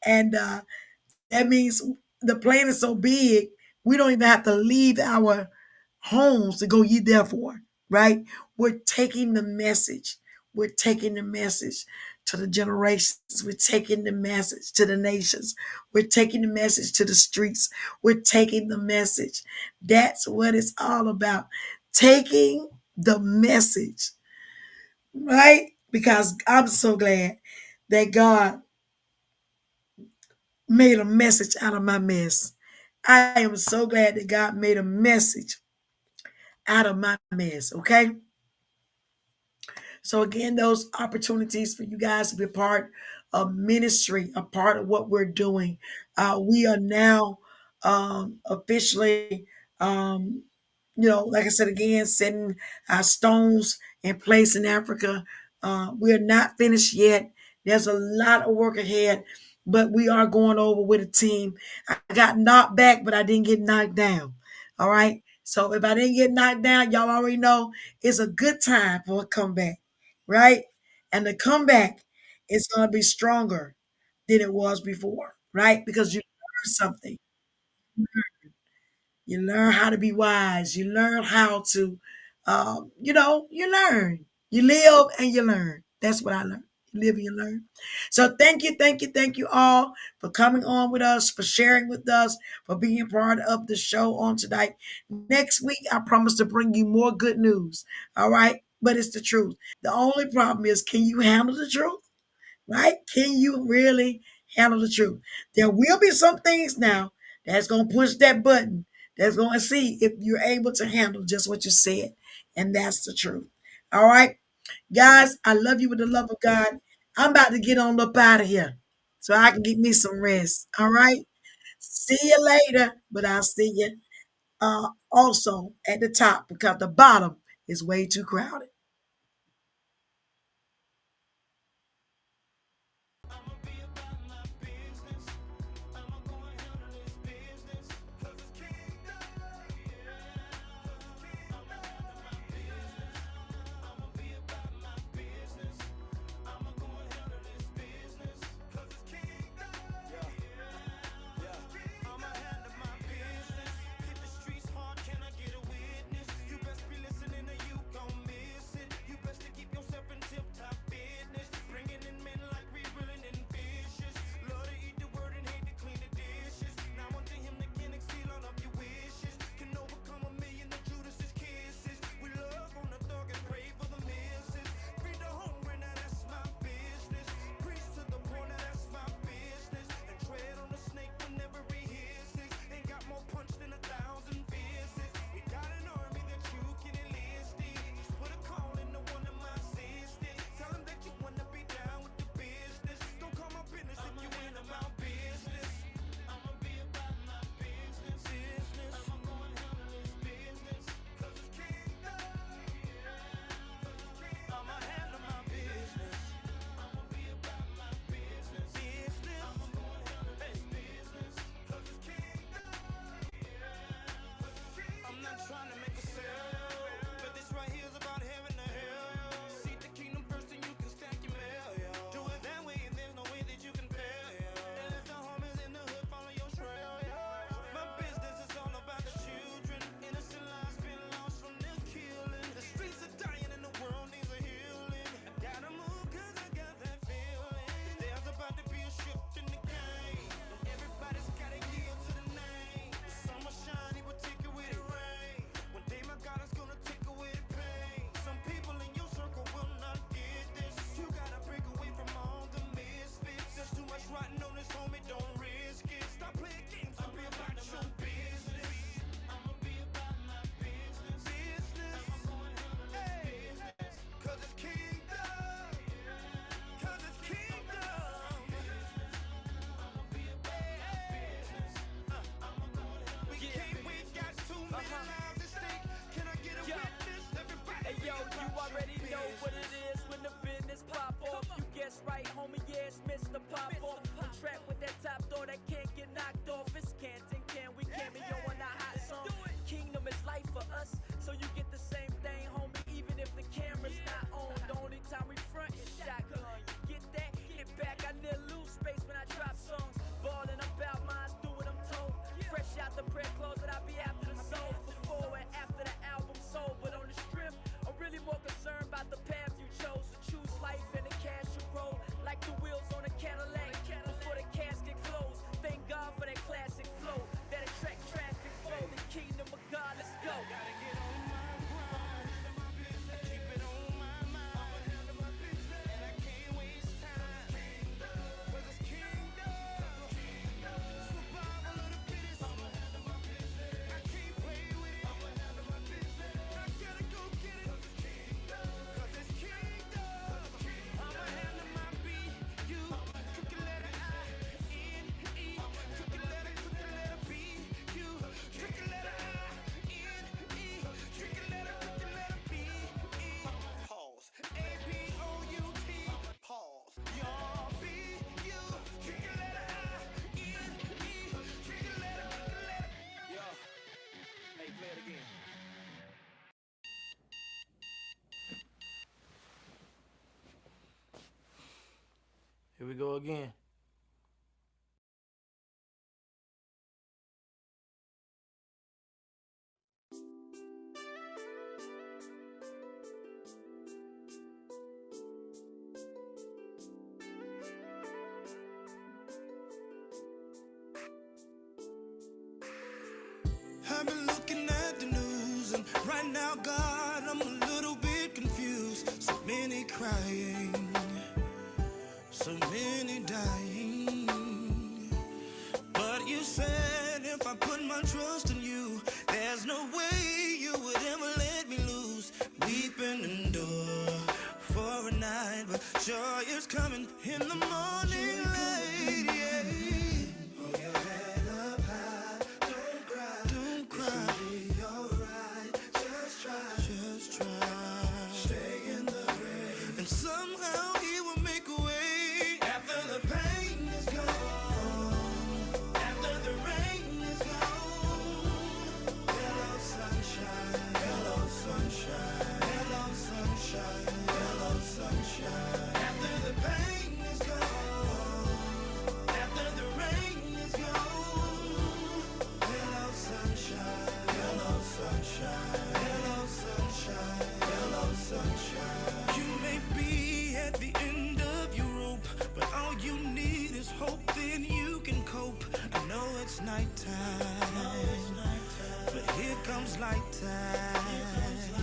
And that means the plan is so big, we don't even have to leave our homes to go ye therefore, right? We're taking the message. We're taking the message to the generations. We're taking the message to the nations. We're taking the message to the streets. We're taking the message. That's what it's all about. Taking the message, right? Because I'm so glad that God made a message out of my mess. I am so glad that God made a message out of my mess, okay? So again, those opportunities for you guys to be a part of ministry, a part of what we're doing. We are now officially, um, like I said again, setting our stones in place in Africa. We're not finished yet. There's a lot of work ahead, but we are going over with a team. I got knocked back, but I didn't get knocked down. All right. So if I didn't get knocked down, y'all already know it's a good time for a comeback, right? And the comeback is going to be stronger than it was before, right? Because you learned something. You learn how to be wise. You learn how to, you learn. You live and you learn. That's what I learned. You live and you learn. So thank you all for coming on with us, for sharing with us, for being part of the show on tonight. Next week, I promise to bring you more good news. All right. But it's the truth. The only problem is, can you handle the truth? Right? Can you really handle the truth? There will be some things now that's going to push that button, that's going to see if you're able to handle just what you said. And that's the truth. All right. Guys, I love you with the love of God. I'm about to get on up out of here so I can get me some rest. All right. See you later, but I'll see you also at the top because the bottom is way too crowded. Here we go again. I've been looking at the news, and right now, God, I'm a little bit confused. So many crying, so many dying. But you said if I put my trust in you, there's no way you would ever let me lose. Weep and endure for a night, but joy is coming in the morning light. Yeah. Hold your head up high, don't cry, don't cry. It's gonna be alright, just try, stay in the rain, and somehow He will make a way. After the pain is gone, after the rain is gone, hello sunshine, hello sunshine, hello sunshine, hello sunshine. After the pain is gone, after the rain is gone, hello sunshine, hello sunshine, hello sunshine, hello sunshine. You may be at the end of your rope, but all you need is hope, then you can cope. I know it's nighttime, but here comes light time.